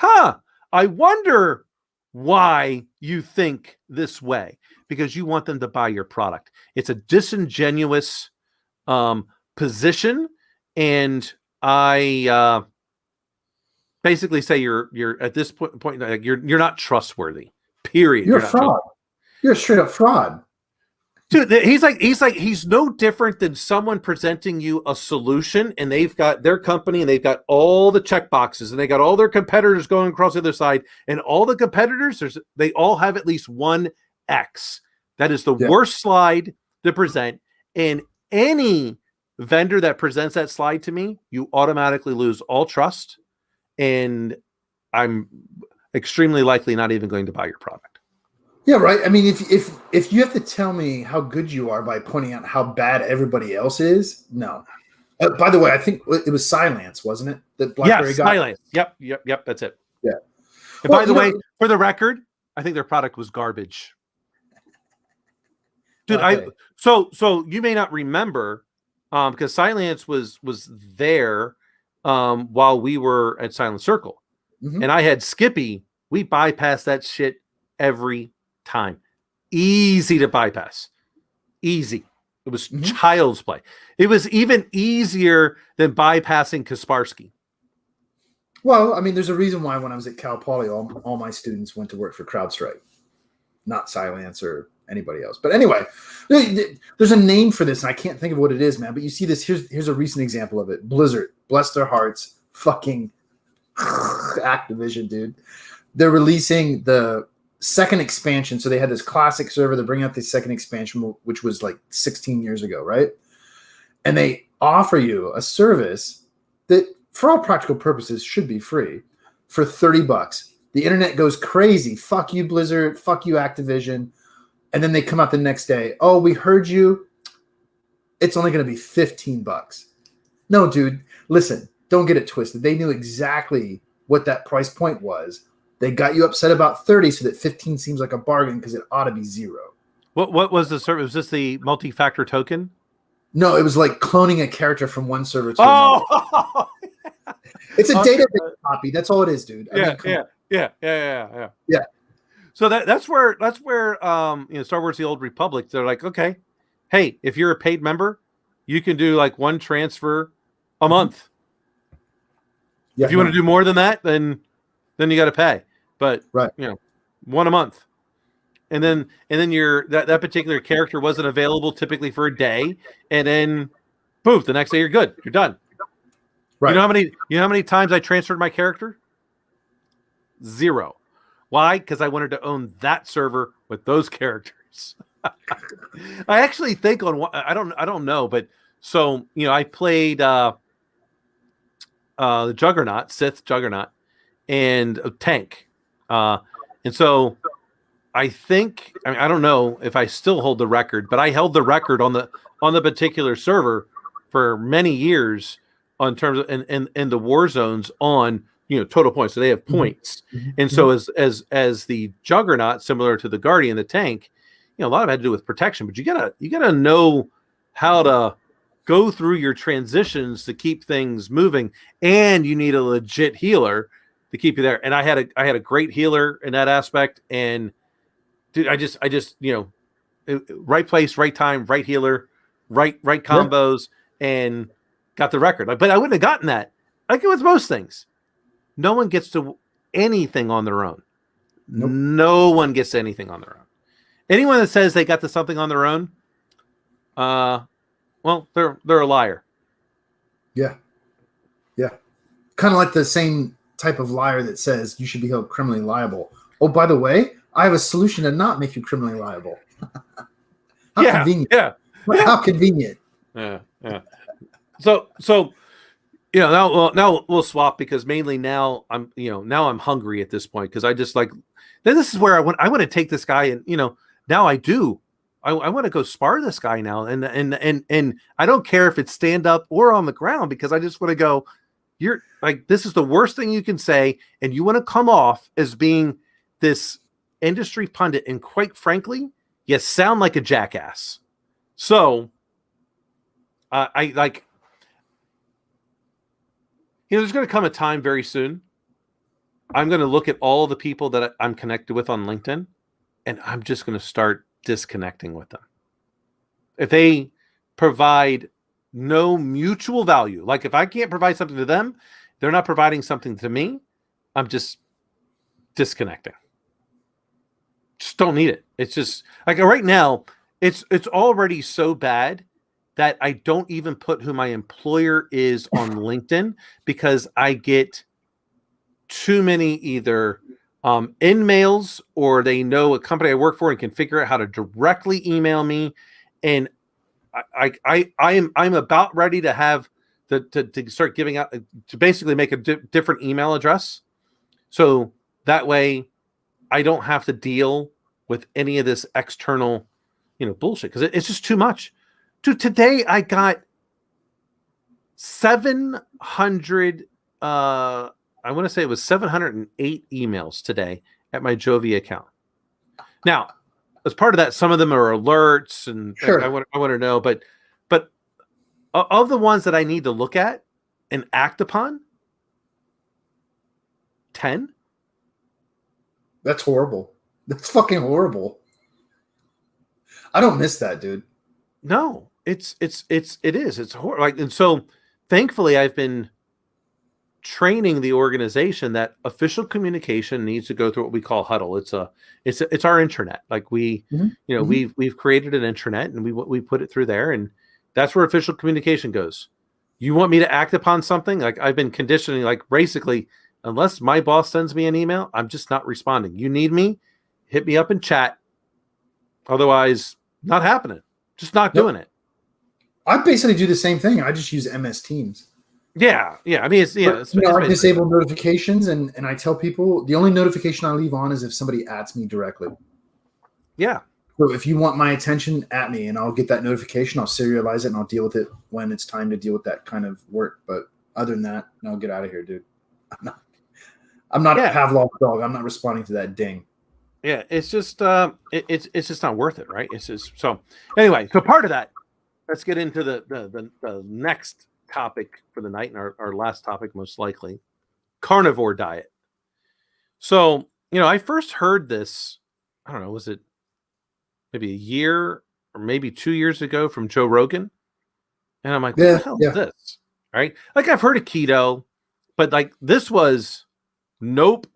Yep. I wonder why you think this way, because you want them to buy your product. It's a disingenuous position, and I basically say you're at this point like you're not trustworthy. Period. You're a fraud. You're a straight up fraud. Dude, he's no different than someone presenting you a solution, and they've got their company and they've got all the check boxes and they got all their competitors going across the other side, and all the competitors, they all have at least one X. That is the worst slide to present. And any vendor that presents that slide to me, you automatically lose all trust, and I'm extremely likely not even going to buy your product. Yeah, right. I mean, if you have to tell me how good you are by pointing out how bad everybody else is, no. By the way, I think it was Cylance, wasn't it? That BlackBerry got. Cylance. Yep. That's it. Yeah. And by the way, for the record, I think their product was garbage. Dude, okay. So you may not remember, because Cylance was there while we were at Silent Circle, and I had Skippy. We bypassed that shit every time. Easy to bypass. Easy. It was child's play. It was even easier than bypassing Kaspersky. Well, I mean, there's a reason why when I was at Cal Poly, all my students went to work for CrowdStrike, not Cylance or anybody else. But anyway, there's a name for this, and I can't think of what it is, man. But you see this. Here's a recent example of it. Blizzard, bless their hearts, fucking Activision, dude. They're releasing the second expansion. So they had this classic server. They're bringing out the second expansion, which was like 16 years ago, right? And they offer you a service that, for all practical purposes, should be free for $30. The internet goes crazy. Fuck you, Blizzard. Fuck you, Activision. And then they come out the next day. Oh, we heard you. It's only going to be $15. No, dude. Listen, don't get it twisted. They knew exactly what that price point was. They got you upset about 30 so that 15 seems like a bargain because it ought to be $0. What was the service? Was this the multi-factor token? No, it was like cloning a character from one server to another. It's a database copy. That's all it is, dude. Yeah. So that's where Star Wars: The Old Republic. They're like, okay, hey, if you're a paid member, you can do like one transfer a month. Yeah, if you want to do more than that, then you got to pay. But one a month, and then that particular character wasn't available typically for a day, and then poof, the next day you're good, you're done. Right. You know how many times I transferred my character? 0. Why? Because I wanted to own that server with those characters. I actually think I don't know, but so I played the Juggernaut, Sith Juggernaut, and a tank, and so I think I don't know if I still hold the record, but I held the record on the particular server for many years on terms of in the war zones on total points. So they have points. And so as the Juggernaut, similar to the Guardian, the tank, a lot of it had to do with protection, but you gotta know how to go through your transitions to keep things moving, and you need a legit healer to keep you there. And I had a great healer in that aspect, and dude, I just right place, right time, right healer, right combos, and got the record. But I wouldn't have gotten that. Like with most things. No one gets to anything on their own. Nope. No one gets to anything on their own. Anyone that says they got to something on their own, well, they're a liar. Yeah. Kind of like the same type of liar that says you should be held criminally liable. Oh, by the way, I have a solution to not make you criminally liable. How convenient. Yeah. How convenient. Yeah. So now we'll swap, because mainly now I'm hungry at this point, because I just then this is where I want to take this guy, and now I do. I want to go spar this guy now, and I don't care if it's stand up or on the ground, because I just want to go. You're like, this is the worst thing you can say, and you want to come off as being this industry pundit, and quite frankly, you sound like a jackass. So I like. There's going to come a time very soon. I'm going to look at all the people that I'm connected with on LinkedIn, and I'm just going to start disconnecting with them. If they provide no mutual value, like if I can't provide something to them, they're not providing something to me, I'm just disconnecting. Just don't need it. It's just like right now, it's already so bad that I don't even put who my employer is on LinkedIn, because I get too many either in mails, or they know a company I work for and can figure out how to directly email me. And I'm about ready to have to start giving out, to basically make a different email address, so that way I don't have to deal with any of this external bullshit, because it's just too much. Dude, today I got 700, I want to say it was 708 emails today at my Jovi account. Now, as part of that, some of them are alerts, and sure. I want to know, but of the ones that I need to look at and act upon, 10. That's horrible. That's fucking horrible. I don't miss that, dude. No, it is. It's horrible. And so thankfully I've been training the organization that official communication needs to go through what we call huddle. It's our intranet. Like we've created an intranet and we put it through there, and that's where official communication goes. You want me to act upon something? Like I've been conditioning, like basically, unless my boss sends me an email, I'm just not responding. You need me, hit me up in chat. Otherwise, not happening. Just not doing it. I basically do the same thing. I just use MS Teams. Yeah. I mean, I disable notifications, and I tell people the only notification I leave on is if somebody adds me directly. Yeah. So if you want my attention, at me, and I'll get that notification. I'll serialize it, and I'll deal with it when it's time to deal with that kind of work. But other than that, no, get out of here, dude. I'm not a Pavlov's dog. I'm not responding to that ding. Yeah, it's just it's just not worth it, right? It's just so anyway. So part of that, let's get into the next topic for the night, and our last topic, most likely, carnivore diet. So I first heard this. I don't know, was it maybe a year or maybe 2 years ago from Joe Rogan? And I'm like, what the hell is this? Right? Like I've heard of keto, but like this was nope,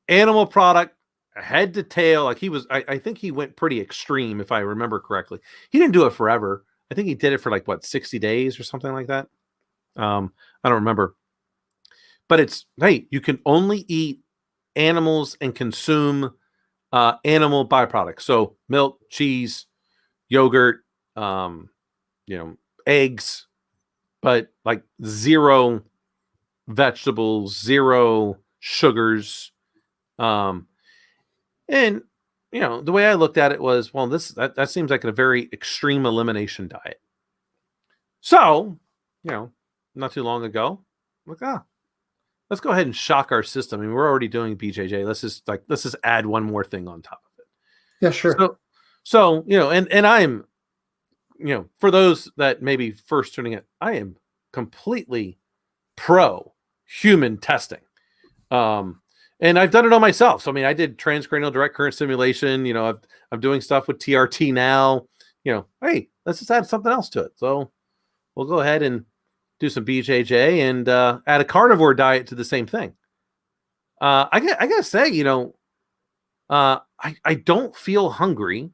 animal product, head to tail. Like he was, I think he went pretty extreme, if I remember correctly. He didn't do it forever. I think he did it for like 60 days or something like that. I don't remember. But it's, hey, you can only eat animals and consume animal byproducts. So milk, cheese, yogurt, eggs, but like zero vegetables, zero sugars. And the way I looked at it was, well, that seems like a very extreme elimination diet. So, not too long ago, I'm like, let's go ahead and shock our system. I mean, we're already doing BJJ. Let's just add one more thing on top of it. Yeah, sure. So and I'm, for those that maybe first tuning in, I am completely pro human testing. And I've done it on myself. So, I mean, I did transcranial direct current stimulation. I'm doing stuff with TRT now. Hey, let's just add something else to it. So we'll go ahead and do some BJJ and add a carnivore diet to the same thing. I gotta say, I don't feel hungry,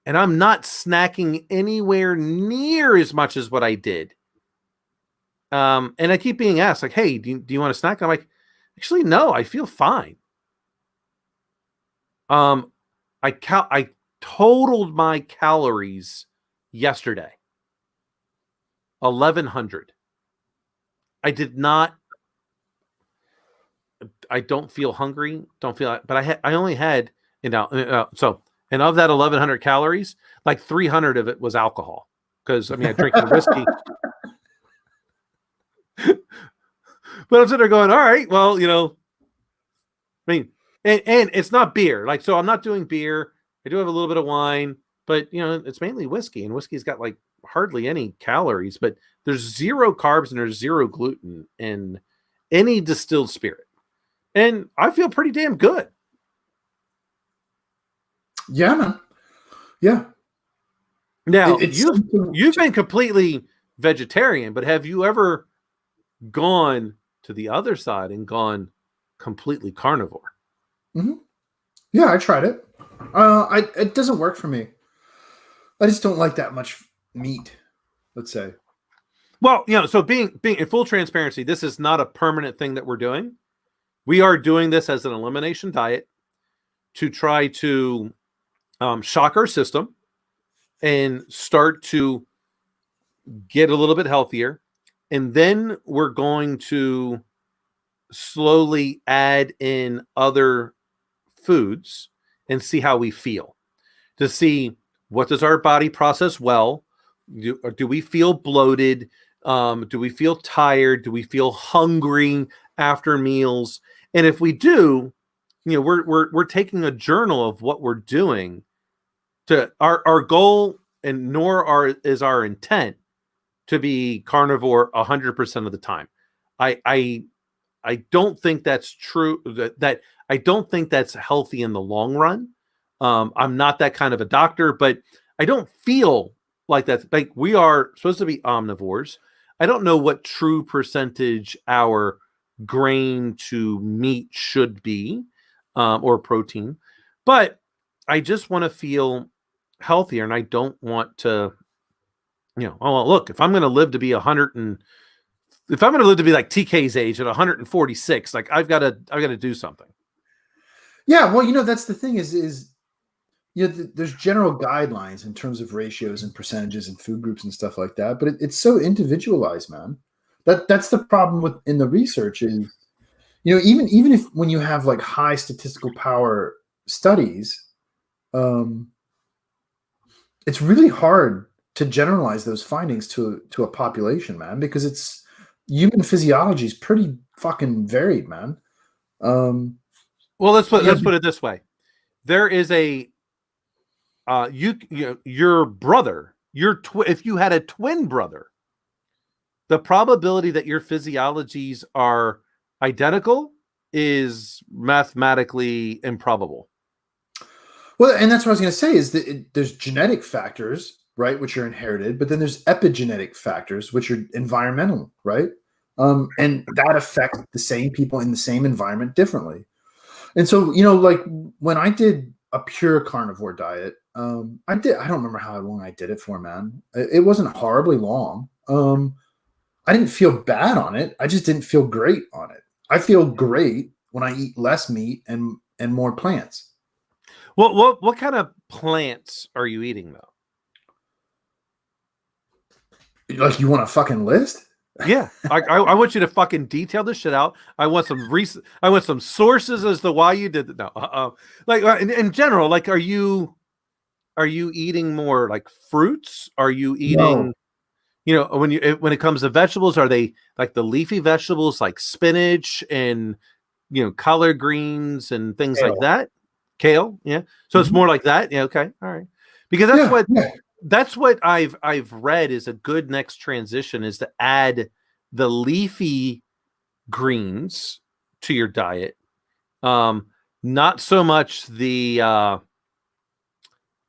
and I'm not snacking anywhere near as much as what I did. And I keep being asked, like, hey, do you want a snack? I'm like, actually, no, I feel fine. I totaled my calories yesterday. 1,100. I did not. I don't feel hungry. Don't feel, but I only had, so, and of that 1,100 calories, like 300 of it was alcohol. Because, I mean, I drink the whiskey. But I'm sitting there going, all right, well, I mean, and it's not beer. Like, so I'm not doing beer. I do have a little bit of wine, but, it's mainly whiskey. And whiskey's got like hardly any calories, but there's zero carbs and there's zero gluten in any distilled spirit. And I feel pretty damn good. Yeah, man. Yeah. Now, you've been completely vegetarian, but have you ever gone to the other side and gone completely carnivore? Mm-hmm. Yeah, I tried it. It doesn't work for me. I just don't like that much meat, let's say. Well, so being in full transparency, this is not a permanent thing that we're doing. We are doing this as an elimination diet to try to shock our system and start to get a little bit healthier. And then we're going to slowly add in other foods and see how we feel, to see what does our body process well. Do we feel bloated? Do we feel tired? Do we feel hungry after meals? And if we do, we're taking a journal of what we're doing. To our goal, and is our intent to be carnivore 100% of the time. I don't think that's true. That I don't think that's healthy in the long run. I'm not that kind of a doctor, but I don't feel like that's like we are supposed to be omnivores. I don't know what true percentage our grain to meat should be, or protein, but I just want to feel healthier, and I don't want to, oh, look, if I'm going to live to be 100 and if I'm going to live to be like TK's age at 146, like I've got to do something. Yeah, well, that's the thing is there's general guidelines in terms of ratios and percentages and food groups and stuff like that, but it's so individualized, man. That's the problem in the research is, even if when you have like high statistical power studies, it's really hard to generalize those findings to a population, man, because human physiology is pretty fucking varied, man. Well, let's put it this way: there is a your brother, if you had a twin brother, the probability that your physiologies are identical is mathematically improbable. Well, and that's what I was going to say is that there's genetic factors, right, which are inherited, but then there's epigenetic factors, which are environmental, right? And that affects the same people in the same environment differently. And so, like when I did a pure carnivore diet, I don't remember how long I did it for, man. It wasn't horribly long. I didn't feel bad on it. I just didn't feel great on it. I feel great when I eat less meat and more plants. What kind of plants are you eating though? Like, you want a fucking list? Yeah, I want you to fucking detail this shit out. I want some sources as to why you did it. No, like in general, like are you eating more like fruits? Are you eating, when it comes to vegetables, are they like the leafy vegetables like spinach and collard greens and things like that? Kale, yeah. So it's more like that. Yeah, okay, all right. Because that's what I've read is a good next transition is to add the leafy greens to your diet. Not so much the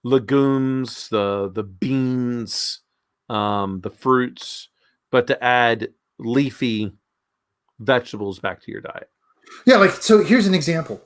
legumes, the beans, the fruits, but to add leafy vegetables back to your diet. Yeah, like, so here's an example.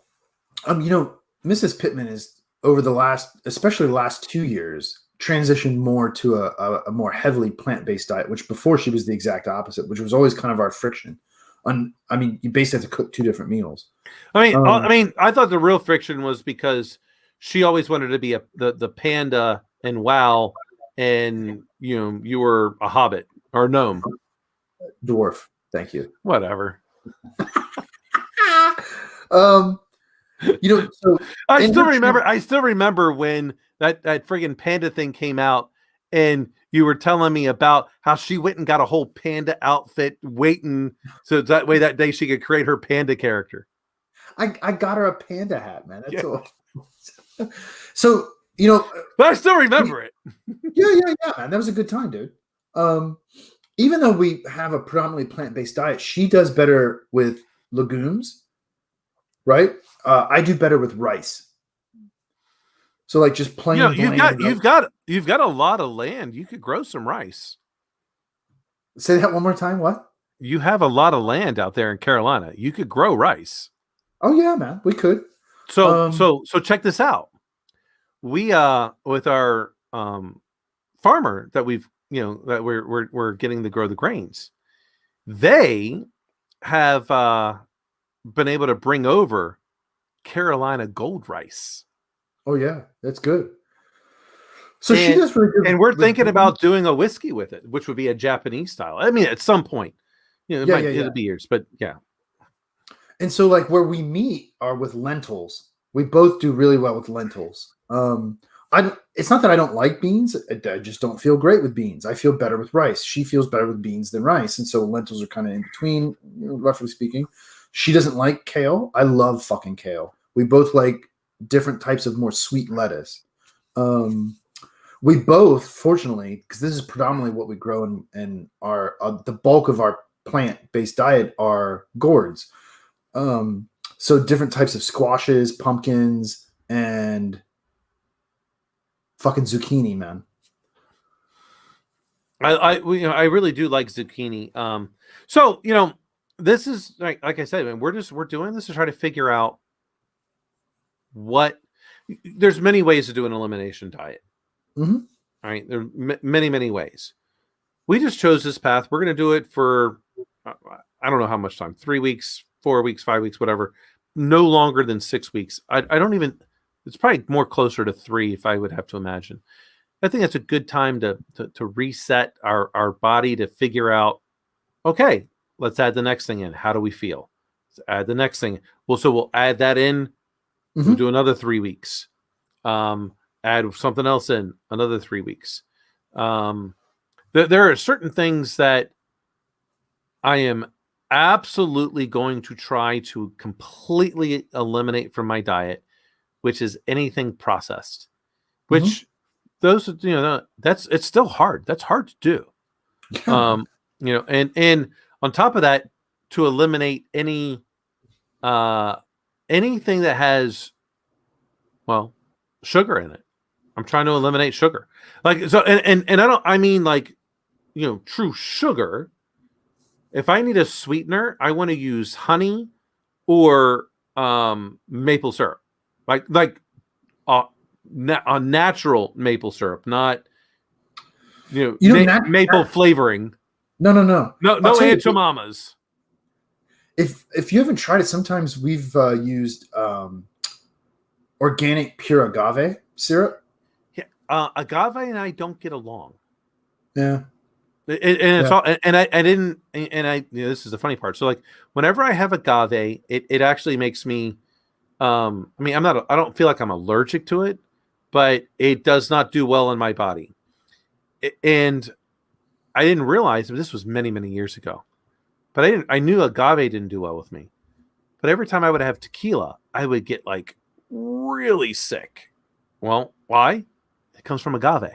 Mrs. Pittman is especially the last 2 years, transitioned more to a more heavily plant-based diet, which before she was the exact opposite, which was always kind of our friction. You basically have to cook two different meals. I thought the real friction was because she always wanted to be the panda and WoW, and you were a hobbit or gnome, dwarf. Thank you. Whatever. So I still remember when that friggin' panda thing came out, and you were telling me about how she went and got a whole panda outfit waiting so that way that day she could create her panda character. I got her a panda hat, man. That's all. So, but I still remember it. Yeah, man. That was a good time, dude. Even though we have a predominantly plant-based diet, she does better with legumes, right? I do better with rice. So, like, just plain. You've got a lot of land. You could grow some rice. Say that one more time. What? You have a lot of land out there in Carolina. You could grow rice. Oh yeah, man. We could. So check this out. We with our farmer that we've that we're getting to grow the grains. They have been able to bring over Carolina gold rice. Oh yeah, that's good. So she does really good. And we're thinking about doing a whiskey with it, which would be a Japanese style. I mean, at some point, it'll be years, but yeah. And so, like, where we meet are with lentils. We both do really well with lentils. It's not that I don't like beans. I just don't feel great with beans. I feel better with rice. She feels better with beans than rice. And so lentils are kind of in between, roughly speaking. She doesn't like kale. I love fucking kale. We both like different types of more sweet lettuce. We both, fortunately, because this is predominantly what we grow in our the bulk of our plant-based diet are gourds. So different types of squashes, pumpkins, and fucking zucchini, man. I really do like zucchini. So this is like I said, man, we're doing this to try to figure out what. There's many ways to do an elimination diet. Mm-hmm. All right, there are many ways. We just chose this path. We're going to do it for I don't know how much time, 3 weeks, 4 weeks, 5 weeks, whatever. No longer than 6 weeks. I don't even. It's probably more closer to 3 if I would have to imagine. I think that's a good time to reset our body to figure out. Okay, let's add the next thing in. How do we feel? Let's add the next thing. Well, so we'll add that in. Mm-hmm. We'll do another 3 weeks. Add something else in another 3 weeks. There are certain things that I am absolutely going to try to completely eliminate from my diet, which is anything processed. Which those, it's still hard. That's hard to do. And on top of that, to eliminate anything that has, sugar in it. I'm trying to eliminate sugar. I mean true sugar. If I need a sweetener, I want to use honey or maple syrup. A natural maple syrup, not maple flavoring. No Aunt Mama's. If you haven't tried it, sometimes we've used organic pure agave syrup. Yeah, agave and I don't get along. Yeah, it's all, and I didn't, and I this is the funny part. So whenever I have agave, it actually makes me. I don't feel like I'm allergic to it, but it does not do well in my body. And I didn't realize this was many years ago, but I knew agave didn't do well with me. But every time I would have tequila, I would get really sick. Well, why? It comes from agave.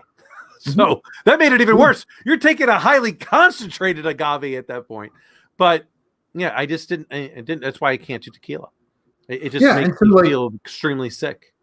So that made it even worse. You're taking a highly concentrated agave at that point. But yeah, I just didn't. That's why I can't do tequila. It just makes me feel extremely sick.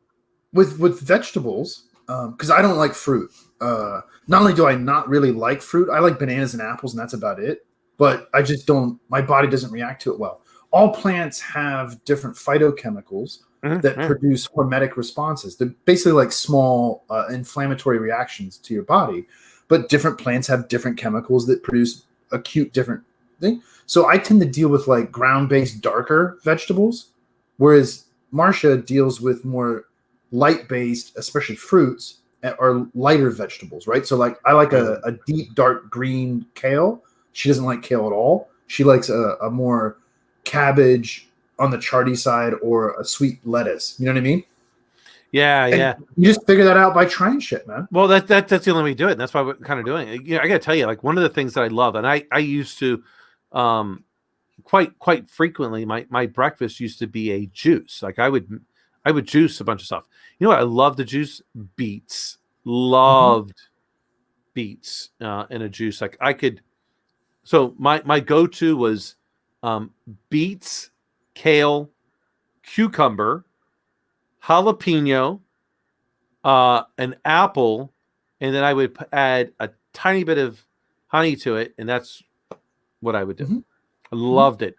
With vegetables, because I don't like fruit. Not only do I not really like fruit, I like bananas and apples, and that's about it. But I just don't. My body doesn't react to it well. All plants have different phytochemicals that produce hormetic responses. They're basically small inflammatory reactions to your body. But different plants have different chemicals that produce acute different thing. So I tend to deal with ground-based, darker vegetables. Whereas Marcia deals with more light-based, especially fruits, or lighter vegetables, right? So I like a deep, dark green kale. She doesn't like kale at all. She likes a more cabbage on the charty side or a sweet lettuce. You know what I mean? Yeah, yeah. You just figure that out by trying shit, man. Well, that's the only way to do it. And that's why we're kind of doing it. I got to tell you, one of the things that I love, and I used to quite frequently, my breakfast used to be a juice. I would juice a bunch of stuff. You know what I love to juice? Beets. Loved beets in a juice. So my go-to was beets, kale, cucumber, jalapeno, an apple, and then I would add a tiny bit of honey to it, and that's what I would do. I loved it.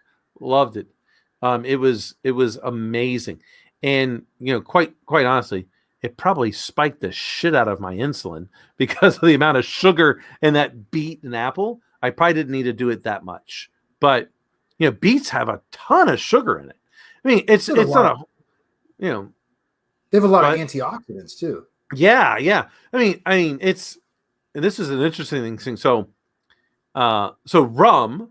It was amazing, and quite honestly, it probably spiked the shit out of my insulin because of the amount of sugar in that beet and apple. I probably didn't need to do it that much, but beets have a ton of sugar in it. I mean, it's not a they have a lot of antioxidants too. Yeah. I mean, it's, and this is an interesting thing. So rum,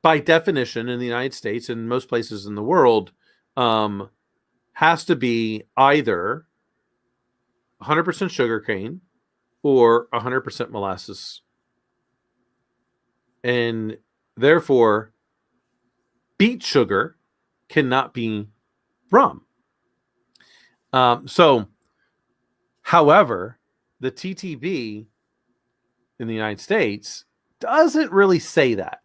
by definition, in the United States and most places in the world, has to be either 100% sugarcane or 100% molasses, and therefore, beet sugar cannot be rum. However, the TTB in the United States doesn't really say that.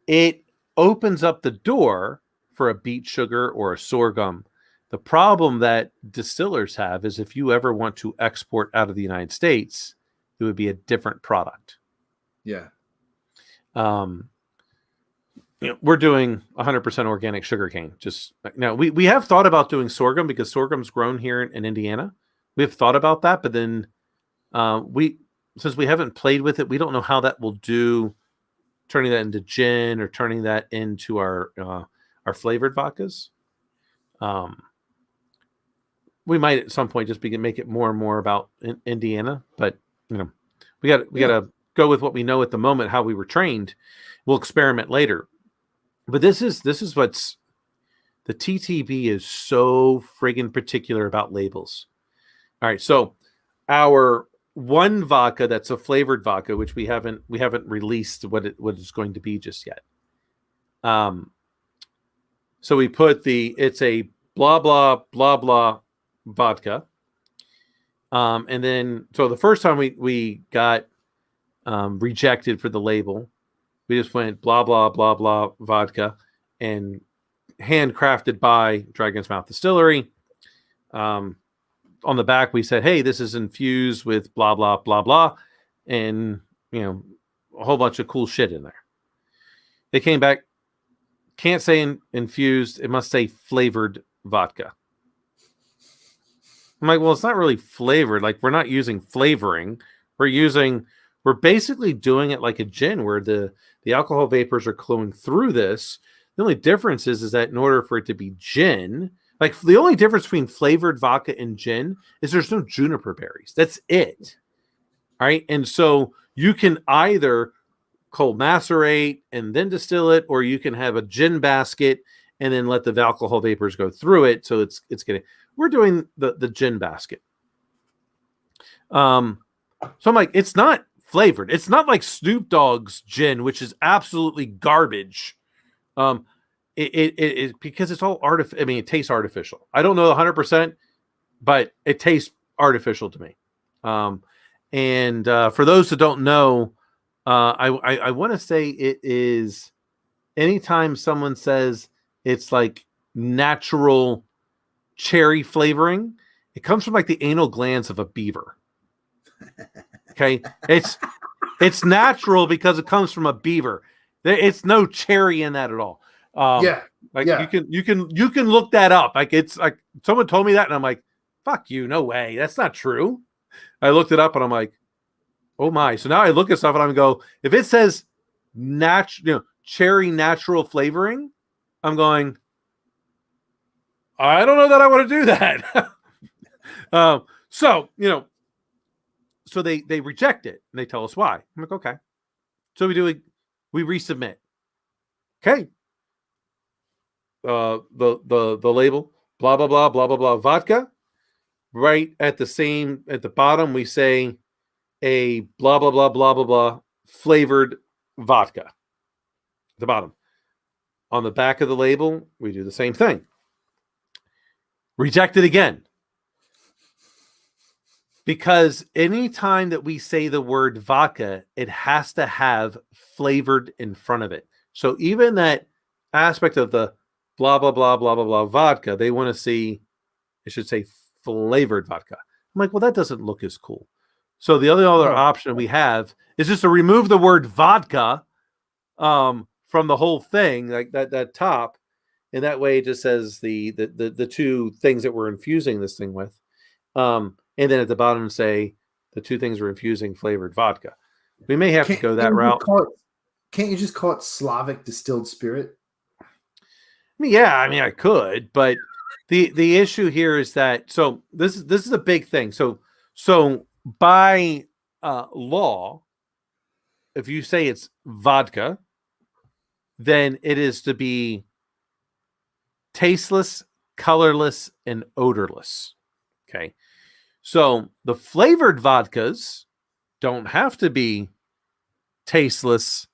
It opens up the door for a beet sugar or a sorghum. The problem that distillers have is if you ever want to export out of the United States, it would be a different product. Yeah. we're doing 100% organic sugarcane. Just now, we have thought about doing sorghum because sorghum's grown here in Indiana. We have thought about that, but then since we haven't played with it, we don't know how that will do. Turning that into gin or turning that into our flavored vodkas. We might at some point just make it more and more about Indiana, but we got to go with what we know at the moment, how we were trained. We'll experiment later. But this is what's the TTB is so friggin' particular about labels. All right, so our one vodka that's a flavored vodka, which we haven't released what it's going to be just yet. So we put it's a blah blah blah blah vodka, and then so the first time we got rejected for the label, we just went blah blah blah blah vodka, and handcrafted by Dragon's Mouth Distillery. On the back, we said, hey, this is infused with blah, blah, blah, blah. And, a whole bunch of cool shit in there. They came back, can't say infused. It must say flavored vodka. I'm like, well, it's not really flavored. Like, we're not using flavoring. We're basically doing it like a gin where the alcohol vapors are flowing through this. The only difference is that in order for it to be gin, like the only difference between flavored vodka and gin is there's no juniper berries. That's it. All right. And so you can either cold macerate and then distill it, or you can have a gin basket and then let the alcohol vapors go through it. So we're doing the gin basket. So I'm like, it's not flavored. It's not like Snoop Dogg's gin, which is absolutely garbage. It because it's all artificial. I mean, it tastes artificial. I don't know 100%, but it tastes artificial to me. And for those that don't know, I want to say it is anytime someone says it's like natural cherry flavoring, it comes from like the anal glands of a beaver. Okay, it's natural because it comes from a beaver. It's no cherry in that at all. You can look that up. Like it's like someone told me that, and I'm like, fuck you, no way, that's not true. I looked it up, and I'm like, oh my. So now I look at stuff, and I'm go, if it says cherry natural flavoring, I'm going, I don't know that I want to do that. So they reject it, and they tell us why. I'm like, okay. So we resubmit. Okay. The label, blah blah blah blah blah blah vodka. Right at the bottom, we say a blah blah blah blah blah blah flavored vodka. At the bottom. On the back of the label, we do the same thing. Reject it again. Because anytime that we say the word vodka, it has to have flavored in front of it. So even that aspect of the blah, blah, blah, blah, blah, blah vodka, they want to see, it should say flavored vodka. I'm like, well, that doesn't look as cool. So the other option we have is just to remove the word vodka from the whole thing, like that top. And that way it just says the two things that we're infusing this thing with. And then at the bottom say the two things we're infusing flavored vodka. We may have to go that route. Can't you just call it Slavic distilled spirit? I could, but the issue here is that this is a big thing. So by law, if you say it's vodka, then it is to be tasteless, colorless, and odorless. Okay. So the flavored vodkas don't have to be tasteless,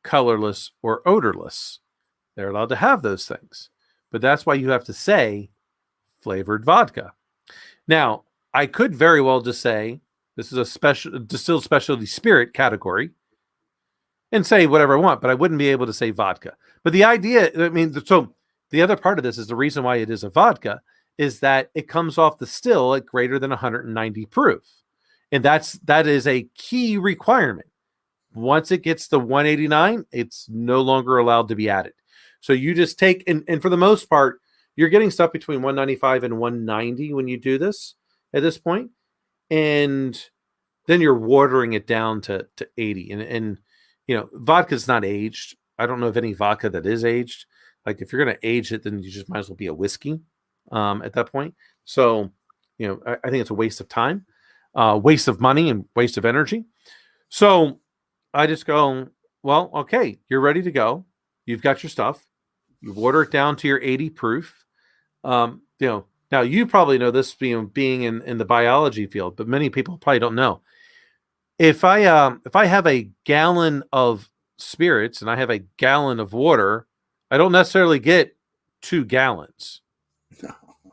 colorless, or odorless. They're allowed to have those things. But that's why you have to say flavored vodka. Now, I could very well just say this is a special distilled specialty spirit category and say whatever I want, but I wouldn't be able to say vodka. But the idea, so the other part of this is the reason why it is a vodka is that it comes off the still at greater than 190 proof. And that is a key requirement. once it gets to 189, it's no longer allowed to be added. So you just take, and for the most part, you're getting stuff between 195 and 190 when you do this at this point. And then you're watering it down to 80. And vodka's not aged. I don't know of any vodka that is aged. Like if you're going to age it, then you just might as well be a whiskey at that point. So, I think it's a waste of time, waste of money, and waste of energy. So I just go, well, okay, you're ready to go. You've got your stuff. You water it down to your 80 proof. Now you probably know this being in the biology field, but many people probably don't know. If I have a gallon of spirits and I have a gallon of water, I don't necessarily get 2 gallons. No. All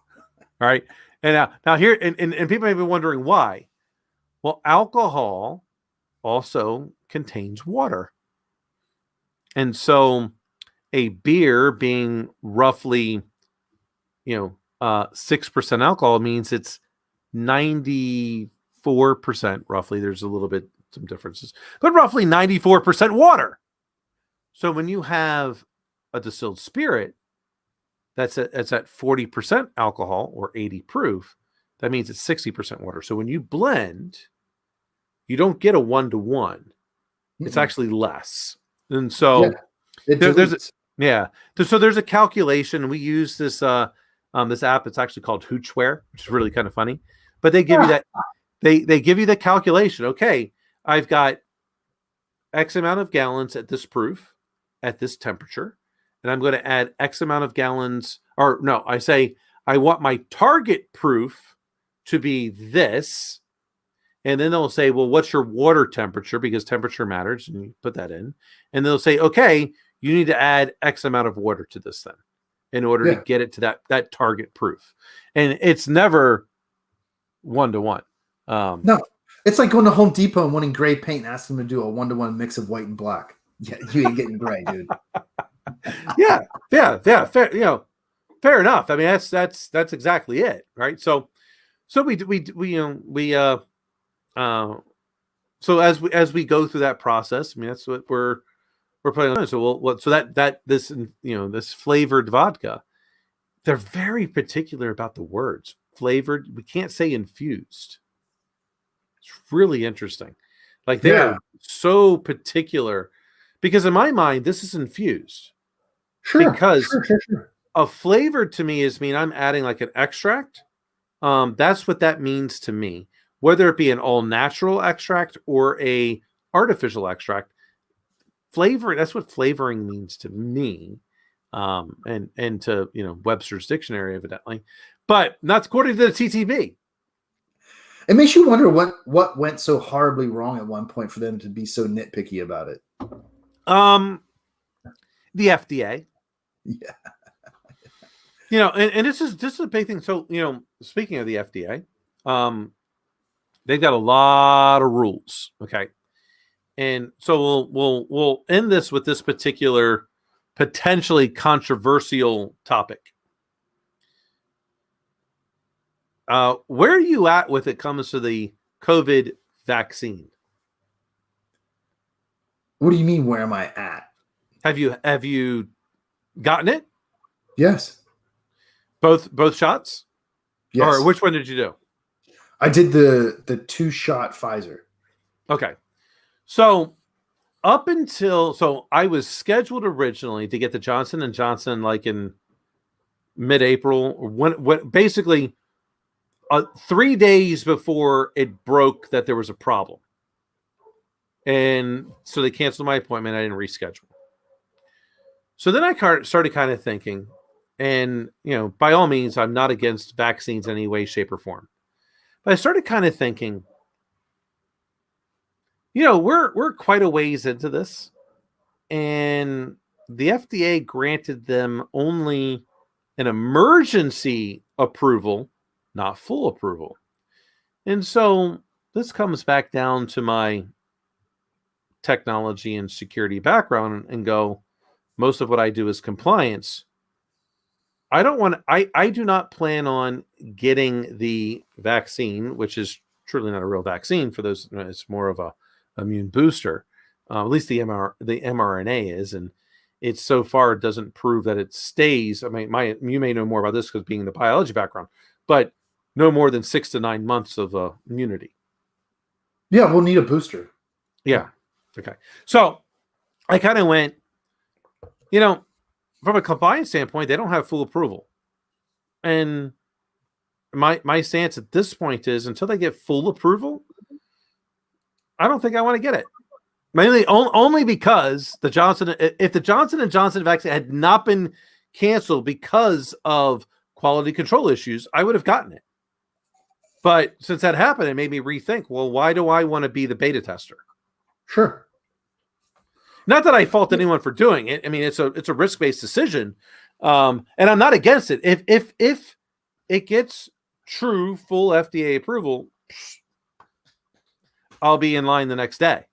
right. And now here, and people may be wondering why. Well, alcohol also contains water. And so a beer being roughly, 6% alcohol means it's 94% roughly. There's a little bit, some differences, but roughly 94% water. So when you have a distilled spirit that's at 40% alcohol or 80 proof, that means it's 60% water. So when you blend, you don't get a 1-to-1. Mm-hmm. It's actually less. And so there's a calculation. We use this this app. It's actually called Hoochware, which is really kind of funny. But they give you that they give you the calculation. Okay, I've got X amount of gallons at this proof, at this temperature, and I'm going to add X amount of gallons. Or no, I say I want my target proof to be this. And then they'll say, well, what's your water temperature? Because temperature matters, and you put that in. And they'll say, okay, you need to add X amount of water to this then in order to get it to that target proof. And it's never 1-to-1. No, it's like going to Home Depot and wanting gray paint and asking them to do a 1-to-1 mix of white and black. Yeah, you ain't getting gray, dude. yeah, fair. Fair enough. I mean, that's exactly it, right? So so as we go through that process, I mean, that's what we're playing on. So this flavored vodka, they're very particular about the words flavored. We can't say infused. It's really interesting. Like they're so particular because in my mind, this is infused. Sure. Because a flavor to me I'm adding like an extract. That's what that means to me. Whether it be an all-natural extract or a artificial extract, flavor, that's what flavoring means to me. And to, Webster's dictionary, evidently, but not according to the TTB. It makes you wonder what went so horribly wrong at one point for them to be so nitpicky about it. The FDA. Yeah. And this is a big thing. So, speaking of the FDA, they've got a lot of rules. Okay. And so we'll end this with this particular potentially controversial topic. Where are you at with it comes to the COVID vaccine? What do you mean? Where am I at? Have you gotten it? Yes. Both shots? Yes. Or which one did you do? I did the 2-shot Pfizer. Okay. So I was scheduled originally to get the Johnson & Johnson like in mid-April, when basically 3 days before it broke that there was a problem. And so they canceled my appointment. I didn't reschedule. So then I started kind of thinking, and, by all means, I'm not against vaccines in any way, shape, or form. But I started kind of thinking, we're quite a ways into this, and the FDA granted them only an emergency approval, not full approval. And so this comes back down to my technology and security background and go, most of what I do is compliance. I do not plan on getting the vaccine, which is truly not a real vaccine for those. It's more of a immune booster. At least the mRNA is, and it's so far it doesn't prove that it stays. I mean, you may know more about this because being the biology background, but no more than 6 to 9 months of immunity. Yeah, we'll need a booster. Yeah. Okay. So I kind of went, from a compliance standpoint, they don't have full approval. And my stance at this point is until they get full approval, I don't think I want to get it. Mainly only because if the Johnson & Johnson vaccine had not been canceled because of quality control issues, I would have gotten it. But since that happened, it made me rethink, well, why do I want to be the beta tester? Sure. Not that I fault anyone for doing it. I mean, it's a risk-based decision. And I'm not against it. If it gets true full FDA approval, I'll be in line the next day.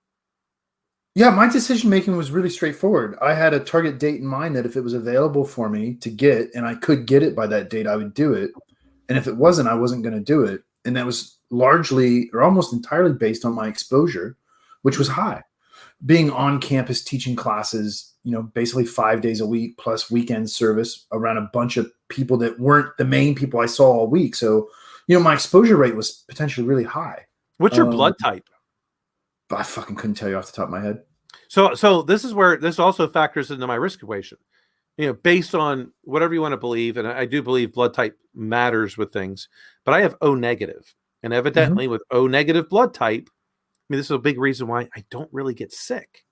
Yeah, my decision making was really straightforward. I had a target date in mind that if it was available for me to get and I could get it by that date, I would do it. And if it wasn't, I wasn't going to do it. And that was largely or almost entirely based on my exposure, which was high. Being on campus teaching classes, basically 5 days a week plus weekend service around a bunch of people that weren't the main people I saw all week. So, my exposure rate was potentially really high. What's your blood type? I fucking couldn't tell you off the top of my head. So this is where this also factors into my risk equation. Based on whatever you want to believe, and I do believe blood type matters with things, but I have O negative. And evidently with O negative blood type, this is a big reason why I don't really get sick.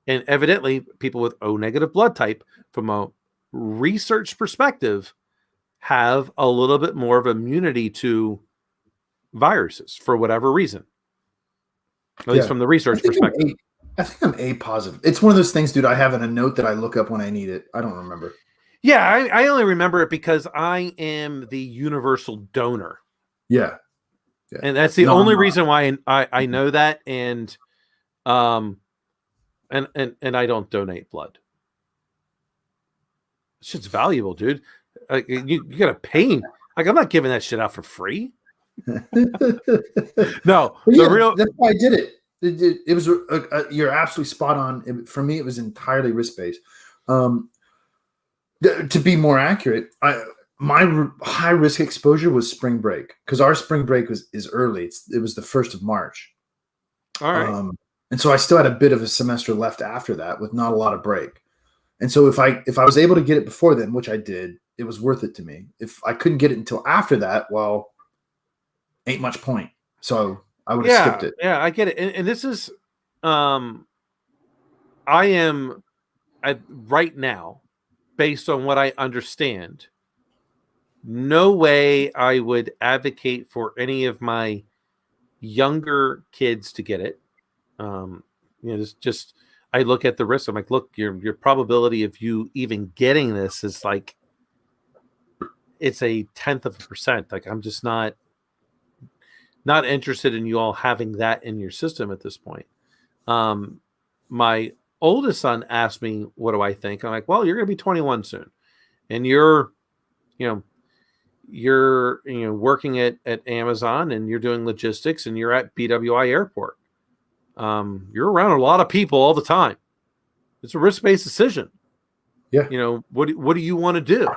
And evidently people with O negative blood type, from a research perspective, have a little bit more of immunity to viruses for whatever reason. At least from the research perspective. I think I'm A positive. It's one of those things, dude, I have in a note that I look up when I need it. I don't remember. Yeah, I only remember it because I am the universal donor. Yeah. And that's the only reason why I know that. And I don't donate blood. Shit's valuable, dude. You gotta pay. I'm not giving that shit out for free. No, that's why I did it. It was you're absolutely spot on. For me, it was entirely risk based. To be more accurate, my high risk exposure was spring break because our spring break is early. It was the 1st of March. All right, and so I still had a bit of a semester left after that with not a lot of break. And so if I was able to get it before then, which I did, it was worth it to me. If I couldn't get it until after that, well, ain't much point. So I would have skipped it. Yeah, I get it. And this is, I am right now, based on what I understand, no way I would advocate for any of my younger kids to get it. Just I look at the risk. I'm like, look, your probability of you even getting this is like, it's a 0.1%. Like, I'm just not interested in you all having that in your system at this point. My oldest son asked me, what do I think? I'm like, well, you're going to be 21 soon. And you're working at Amazon and you're doing logistics and you're at BWI airport. You're around a lot of people all the time. It's a risk-based decision. Yeah. What do you want to do?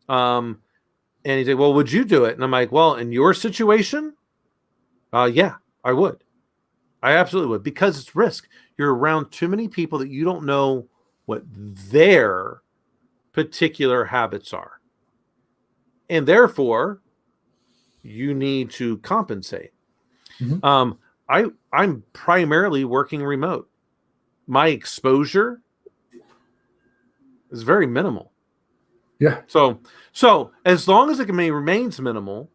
And he said, well, would you do it? And I'm like, well, in your situation, yeah, I would. I absolutely would, because it's risk. You're around too many people that you don't know what their particular habits are. And therefore, you need to compensate. Mm-hmm. I'm primarily working remote. My exposure is very minimal. Yeah. So as long as it remains minimal,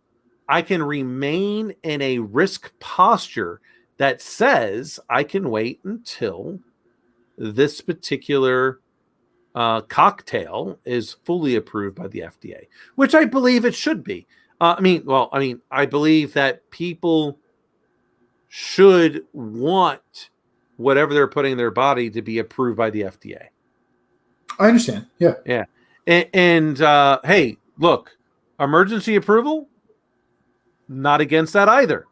I can remain in a risk posture that says I can wait until this particular cocktail is fully approved by the FDA, which I believe it should be. I believe that people should want whatever they're putting in their body to be approved by the FDA. I understand. Yeah. Yeah. And hey, look, emergency approval, not against that either.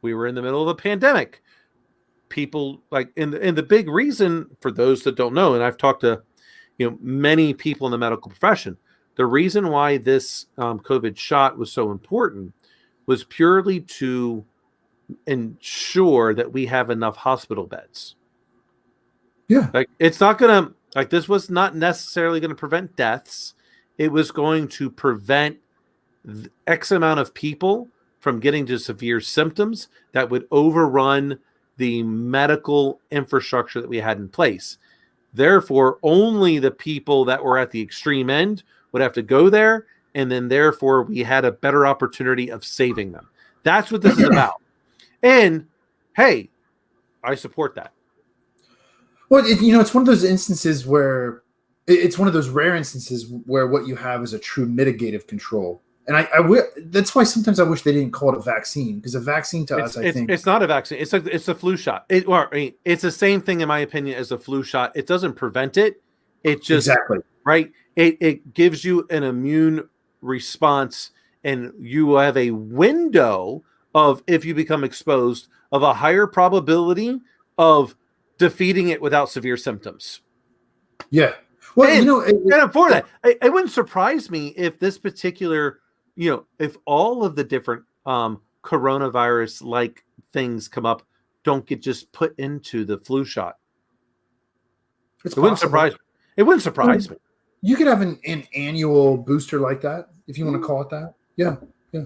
We were in the middle of a pandemic. people like, and the big reason for those that don't know, and I've talked to, many people in the medical profession, the reason why this COVID shot was so important was purely to ensure that we have enough hospital beds. Yeah. Like, it's not going to, like, this was not necessarily going to prevent deaths. It was going to prevent X amount of people from getting to severe symptoms that would overrun the medical infrastructure that we had in place. Therefore, only the people that were at the extreme end would have to go there, and then therefore we had a better opportunity of saving them. That's what this is about. And hey, I support that. Well, it's one of those instances where it's one of those rare instances where what you have is a true mitigative control. And that's why sometimes I wish they didn't call it a vaccine, because a vaccine to us, I think it's not a vaccine. It's a flu shot. It's the same thing, in my opinion, as a flu shot. It doesn't prevent it. It just exactly right. It gives you an immune response, and you have a window of, if you become exposed, of a higher probability of defeating it without severe symptoms. Yeah. Well, and for that, it wouldn't surprise me if this particular, if all of the different coronavirus-like things come up, don't get just put into the flu shot. It wouldn't surprise me. It wouldn't surprise me. You could have an annual booster like that, if you want to call it that. Yeah. Yeah.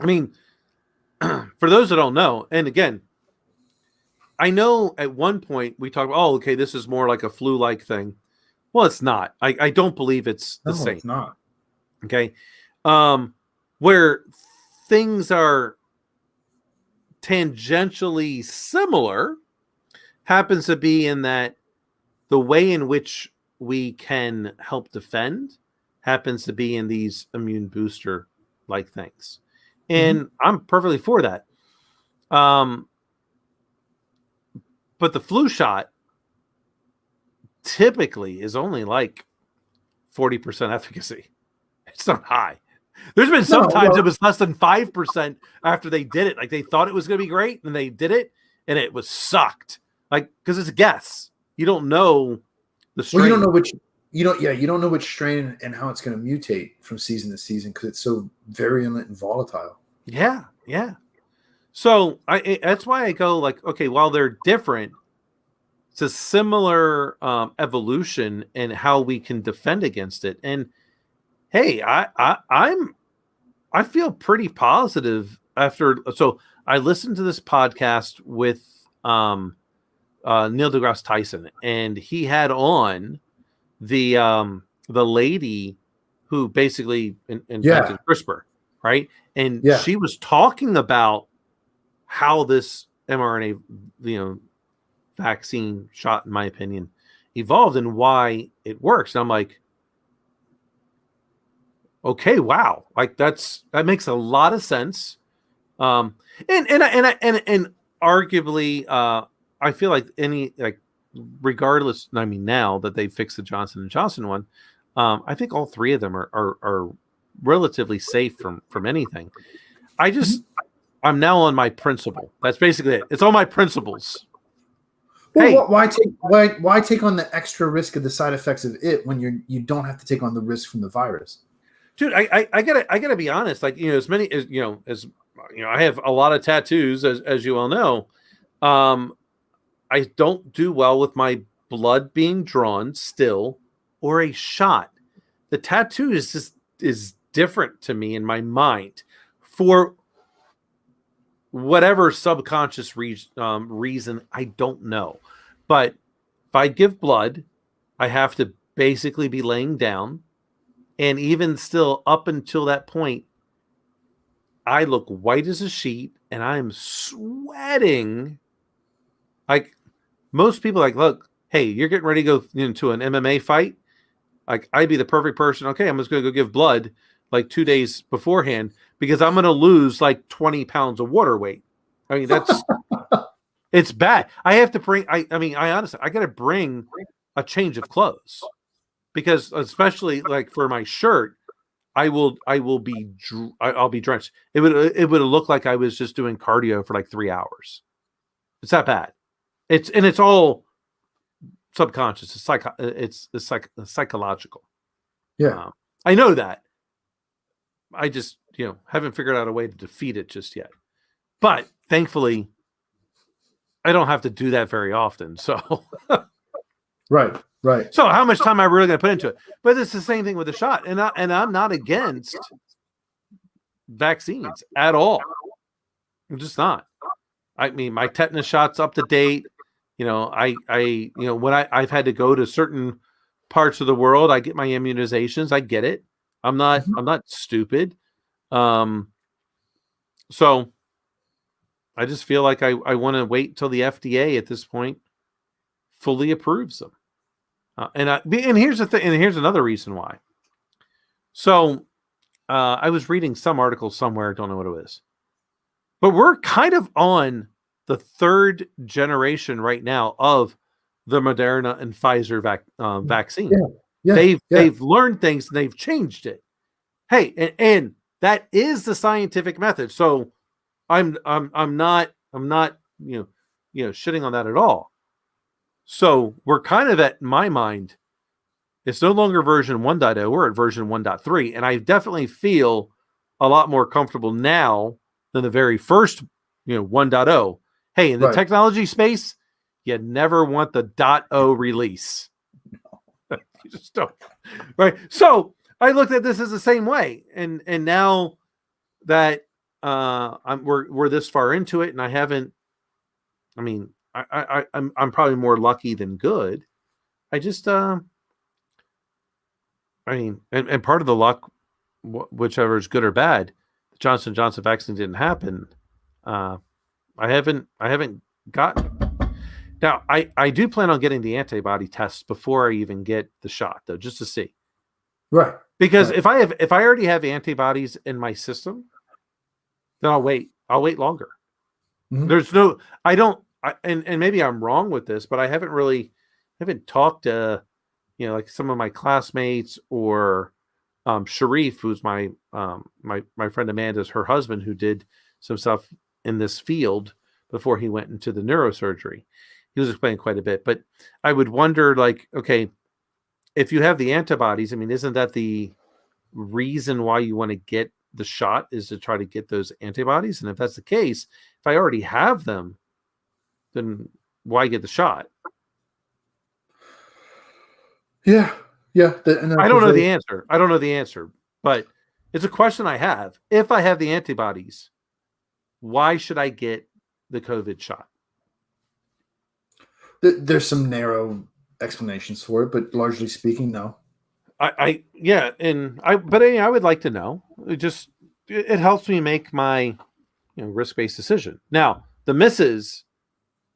I mean, for those that don't know, and again, I know at one point we talked about, okay, this is more like a flu-like thing. Well, it's not. I don't believe it's the same. It's not. Okay. Where things are tangentially similar happens to be in that the way in which we can help defend happens to be in these immune booster-like things. And I'm perfectly for that. But the flu shot typically is only like 40% efficacy. It's not high. There's been sometimes it was less than 5% after they did it. Like, they thought it was going to be great, and they did it, and it was sucked. Like, because it's a guess. You don't know the strain. Well, you don't know which strain and how it's going to mutate from season to season, because it's so virulent and volatile. Yeah, yeah. So that's why I go like, okay, while they're different, it's a similar evolution in how we can defend against it. And hey, I feel pretty positive after. So I listened to this podcast with Neil deGrasse Tyson, and he had on the lady who basically invented CRISPR, right? And she was talking about how this mRNA, vaccine shot, in my opinion, evolved and why it works. And I'm like, okay, wow, like that makes a lot of sense. And arguably, I feel like regardless, I mean, now that they fixed the Johnson & Johnson one, I think all three of them are relatively safe from anything. I'm now on my principle. That's basically it. It's all my principles. Well, why take on the extra risk of the side effects of it when you don't have to take on the risk from the virus? Dude, I gotta be honest. Like, as many as I have a lot of tattoos, as you all know. I don't do well with my blood being drawn still, or a shot. The tattoo is different to me in my mind for whatever subconscious reason, I don't know. But if I give blood, I have to basically be laying down. And even still, up until that point, I look white as a sheet, and I'm sweating. Like, most people look, hey, you're getting ready to go into an MMA fight. Like, I'd be the perfect person. Okay, I'm just going to go give blood like 2 days beforehand, because I'm going to lose like 20 pounds of water weight. I mean, that's, it's bad. I have to bring, I honestly, I got to bring a change of clothes, because especially like for my shirt, I'll be drenched. It would look like I was just doing cardio for like 3 hours. It's that bad. It's all subconscious. It's psychological. Yeah. I know that. I just haven't figured out a way to defeat it just yet. But thankfully, I don't have to do that very often. So Right. So how much time am I really going to put into it? But it's the same thing with the shot, and I'm not against vaccines at all. I'm just not. I mean, my tetanus shot's up to date. When I've had to go to certain parts of the world, I get my immunizations. I get it. I'm not stupid. So I just feel like I want to wait till the FDA at this point fully approves them. And here's the thing, and here's another reason why. So I was reading some article somewhere, don't know what it is, but we're kind of on the third generation right now of the Moderna and Pfizer vaccine. They've learned things and they've changed it. Hey, and that is the scientific method. So I'm not shitting on that at all. So we're kind of in my mind, it's no longer version 1.0, we're at version 1.3, and I definitely feel a lot more comfortable now than the very first 1.0. Hey, in the technology space, you never want the .0 release. You just don't. Right. So I looked at this as the same way, and now that we're this far into it, and I haven't. I mean, I'm probably more lucky than good. I just and part of the luck, whichever is good or bad, the Johnson & Johnson vaccine didn't happen. I haven't gotten it. Now, I do plan on getting the antibody tests before I even get the shot, though, just to see. Right. Because if I already have antibodies in my system, then I'll wait. I'll wait longer. Mm-hmm. There's no, I don't, and maybe I'm wrong with this, but I haven't talked to, like some of my classmates or Sharif, who's my friend Amanda's, her husband, who did some stuff in this field before he went into the neurosurgery. He was explaining quite a bit, but I would wonder, like, okay, if you have the antibodies, I mean, isn't that the reason why you want to get the shot, is to try to get those antibodies? And if that's the case, if I already have them, then why get the shot? Yeah. I don't know the answer. I don't know the answer, but it's a question I have. If I have the antibodies, why should I get the COVID shot? There's some narrow explanations for it, but largely speaking, no. I would like to know. It helps me make my risk-based decision. Now, the missus,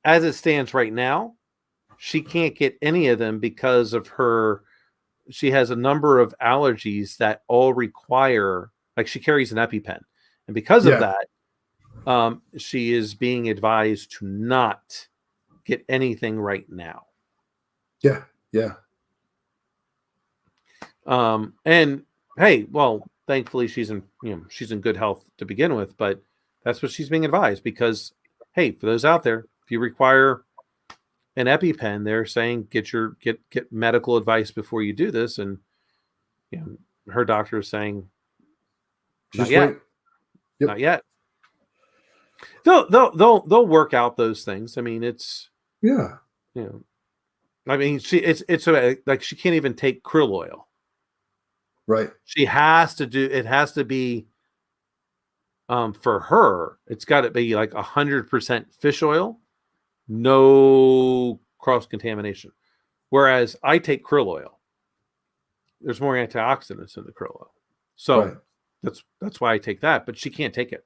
as it stands right now, she can't get any of them because of she has a number of allergies that all require, like, she carries an EpiPen. And because of that, she is being advised to not get anything right now. Yeah. And hey, well, thankfully she's in good health to begin with, but that's what she's being advised, because, hey, for those out there, if you require an EpiPen, they're saying get medical advice before you do this. And her doctor is saying not yet. Yep. Not yet. They'll work out those things. I mean, it's I mean, it's like she can't even take krill oil. Right. It has to be for her, it's got to be like 100% fish oil, no cross contamination. Whereas I take krill oil. There's more antioxidants in the krill oil. So that's why I take that, but she can't take it.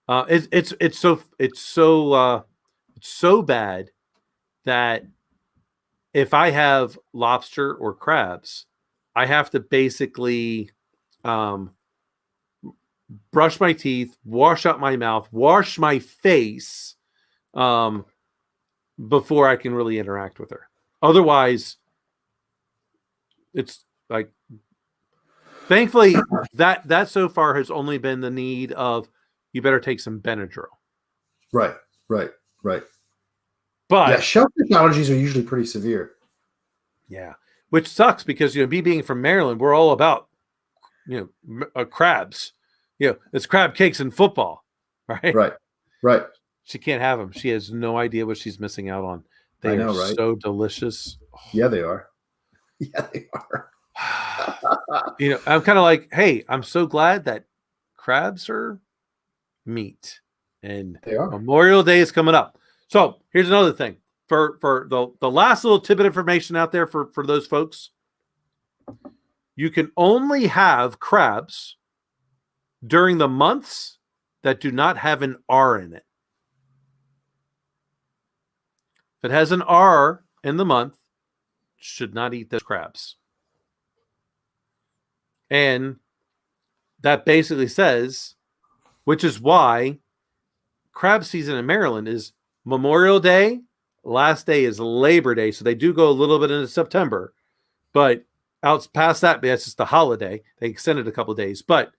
It's so bad that if I have lobster or crabs, I have to basically brush my teeth, wash out my mouth, wash my face before I can really interact with her. Otherwise, it's like, thankfully, that so far has only been the need of, you better take some Benadryl. Right. But shellfish allergies are usually pretty severe. yeah, which sucks because me being from Maryland, we're all about crabs. It's crab cakes and football, right? Right. She can't have them. She has no idea what she's missing out on. They I know, are right? so delicious. Yeah, they are. Yeah, they are. I'm kind of like, hey, I'm so glad that crabs are meat, and They are. Memorial Day is coming up. So here's another thing for the last little tidbit information out there for those folks. You can only have crabs during the months that do not have an R in it. If it has an R in the month, should not eat those crabs. And that basically says, which is why crab season in Maryland is Memorial Day, last day is Labor Day. So they do go a little bit into September, but out past that, that's just a holiday. They extended a couple of days, but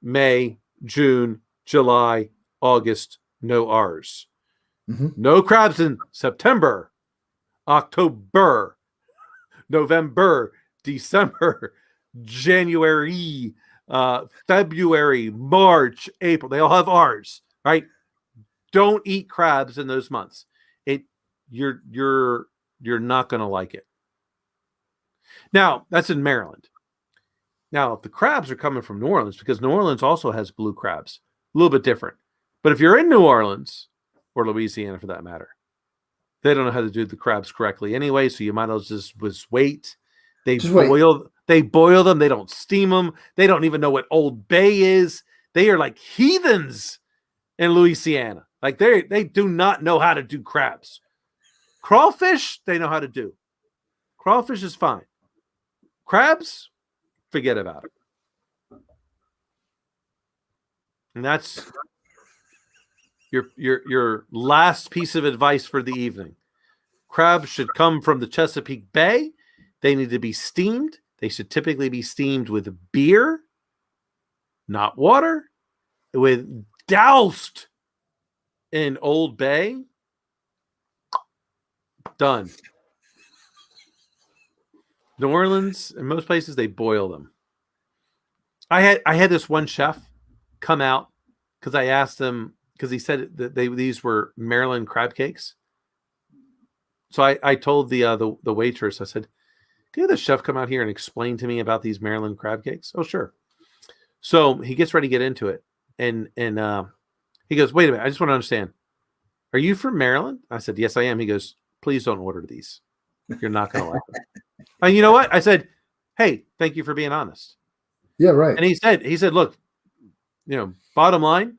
May, June, July, August, no R's. Mm-hmm. No crabs in September, October, November, December, January, February, March, April. They all have R's, right? Don't eat crabs in those months. You're not going to like it. Now, that's in Maryland. Now, if the crabs are coming from New Orleans, because New Orleans also has blue crabs, a little bit different. But if you're in New Orleans, or Louisiana for that matter, they don't know how to do the crabs correctly anyway, so you might as well just wait. They boil them. They don't steam them. They don't even know what Old Bay is. They are like heathens in Louisiana. Like they do not know how to do crabs. Crawfish, they know how to do. Crawfish is fine. Crabs, forget about it. And that's your last piece of advice for the evening. Crabs should come from the Chesapeake Bay. They need to be steamed. They should typically be steamed with beer, not water, with doused in Old Bay. Done. New Orleans, in most places, they boil them. I had this one chef come out because I asked him, because he said that these were Maryland crab cakes. So I told the waitress, I said, "Can you have the chef come out here and explain to me about these Maryland crab cakes?" Oh, sure. So he gets ready to get into it, and he goes, "Wait a minute, I just want to understand. Are you from Maryland?" I said, "Yes, I am." He goes, "Please don't order these. You're not going to like them." And you know what? I said, "Hey, thank you for being honest." Yeah, right. And he said, "Look, bottom line,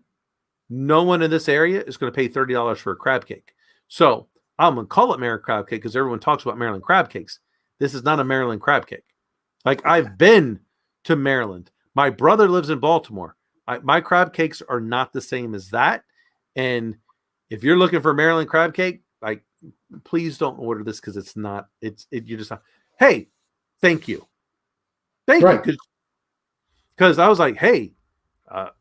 no one in this area is going to pay $30 for a crab cake. So I'm going to call it Maryland crab cake because everyone talks about Maryland crab cakes. This is not a Maryland crab cake. Like, I've been to Maryland. My brother lives in Baltimore. My crab cakes are not the same as that. And if you're looking for Maryland crab cake, like, please don't order this because it's not. You're just not. Hey, thank you, thank you, because I was like, hey, I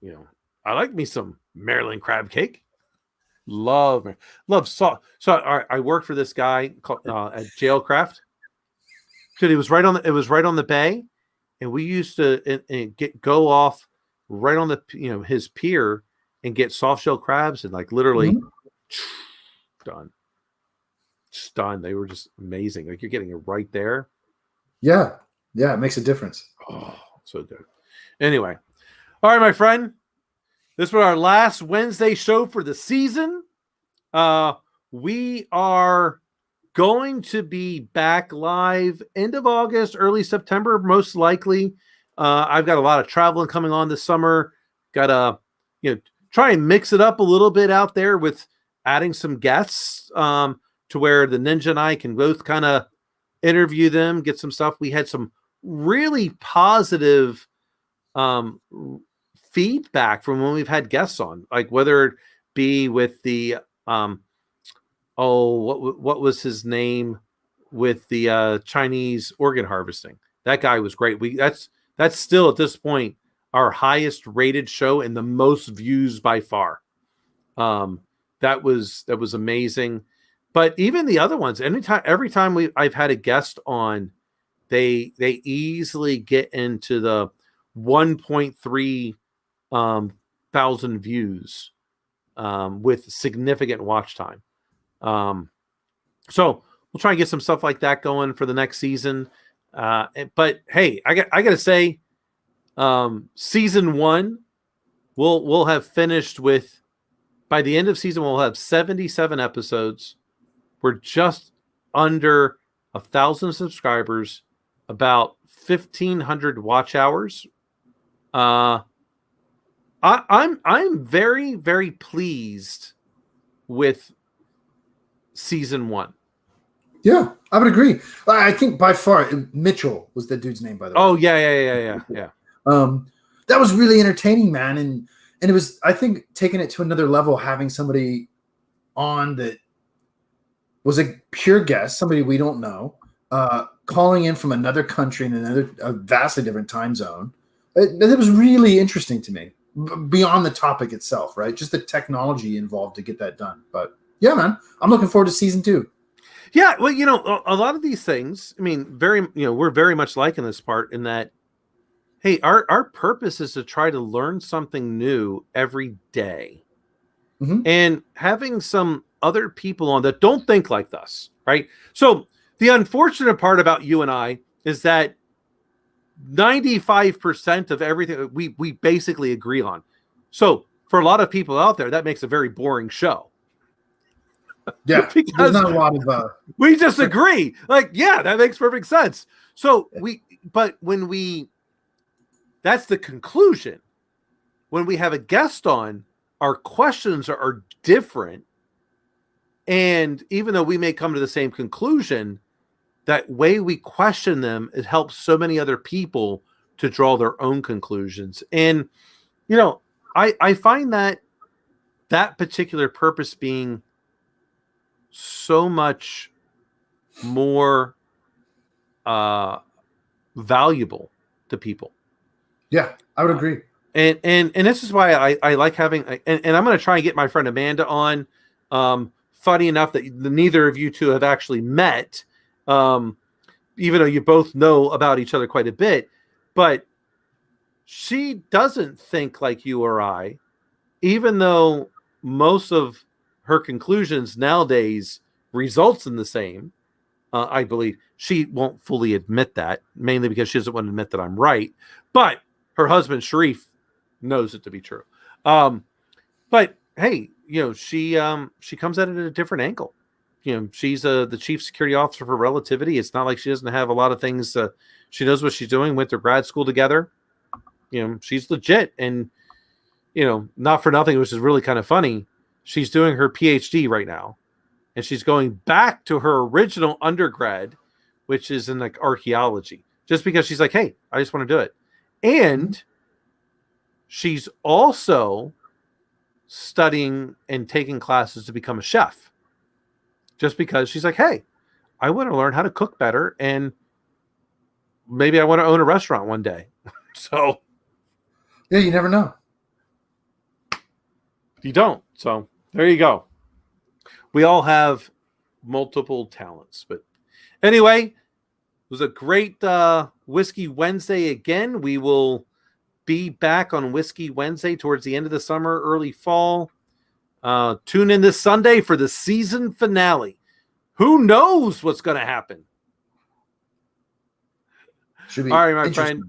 like me some Maryland crab cake. Love salt. So I worked for this guy called at Jailcraft. Dude, it was right on the bay, and we used to go off right on the his pier and get soft shell crabs and like literally done. Stunned. They were just amazing. Like, you're getting it right there. Yeah, it makes a difference. Oh, so good. Anyway, all right, my friend. This was our last Wednesday show for the season. We are going to be back live end of August, early September, most likely. I've got a lot of traveling coming on this summer. Got to try and mix it up a little bit out there with adding some guests to where the Ninja and I can both kind of interview them, get some stuff. We had some really positive feedback from when we've had guests on, like whether it be with the what was his name with the Chinese organ harvesting. That guy was great. That's still at this point our highest rated show and the most views by far. That was amazing. But even the other ones, every time I've had a guest on, they easily get into the 1.3 thousand views with significant watch time. So we'll try and get some stuff like that going for the next season. But hey, I got to say, season 1, we'll have finished with, by the end of season, we'll have 77 episodes. We're just under 1,000 subscribers, about 1,500 watch hours. I'm very, very pleased with season 1. Yeah, I would agree. I think by far Mitchell was the dude's name, by the way. Oh yeah. That was really entertaining, man, and it was, I think, taking it to another level, having somebody on that was a pure guest, somebody we don't know, calling in from another country in a vastly different time zone. It was really interesting to me, beyond the topic itself, right? Just the technology involved to get that done. But yeah, man, I'm looking forward to season 2. Yeah, well, a lot of these things, I mean, we're very much liking this part in that, hey, our purpose is to try to learn something new every day. Mm-hmm. And having some other people on that don't think like us, right? So the unfortunate part about you and I is that 95% of everything we basically agree on. So for a lot of people out there, that makes a very boring show. Yeah, because there's not a lot of we just agree. Like, yeah, that makes perfect sense. So that's the conclusion. When we have a guest on, our questions are different. And even though we may come to the same conclusion, that way we question them, it helps so many other people to draw their own conclusions. And, I find that particular purpose being so much more valuable to people. Yeah, I would agree. And this is why I like having, and I'm going to try and get my friend Amanda on. Funny enough that neither of you two have actually met, even though you both know about each other quite a bit, but she doesn't think like you or I, even though most of her conclusions nowadays results in the same. I believe she won't fully admit that, mainly because she doesn't want to admit that I'm right, but her husband Sharif knows it to be true. But hey, she comes at it at a different angle. She's the chief security officer for Relativity. It's not like she doesn't have a lot of things. She knows what she's doing. Went to grad school together. She's legit. And, not for nothing, which is really kind of funny. She's doing her PhD right now. And she's going back to her original undergrad, which is in like archaeology, just because she's like, hey, I just want to do it. And she's also studying and taking classes to become a chef, just because she's like, hey, I want to learn how to cook better, and maybe I want to own a restaurant one day. So yeah, you never know. You don't. So there you go. We all have multiple talents. But anyway, it was a great Whiskey Wednesday again. We will be back on Whiskey Wednesday towards the end of the summer, early fall. Tune in this Sunday for the season finale. Who knows what's going to happen? Should be all right, my friend.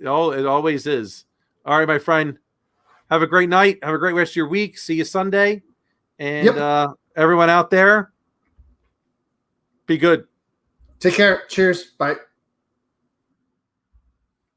Oh, it always is. All right, my friend. Have a great night. Have a great rest of your week. See you Sunday. And everyone out there, be good. Take care. Cheers. Bye.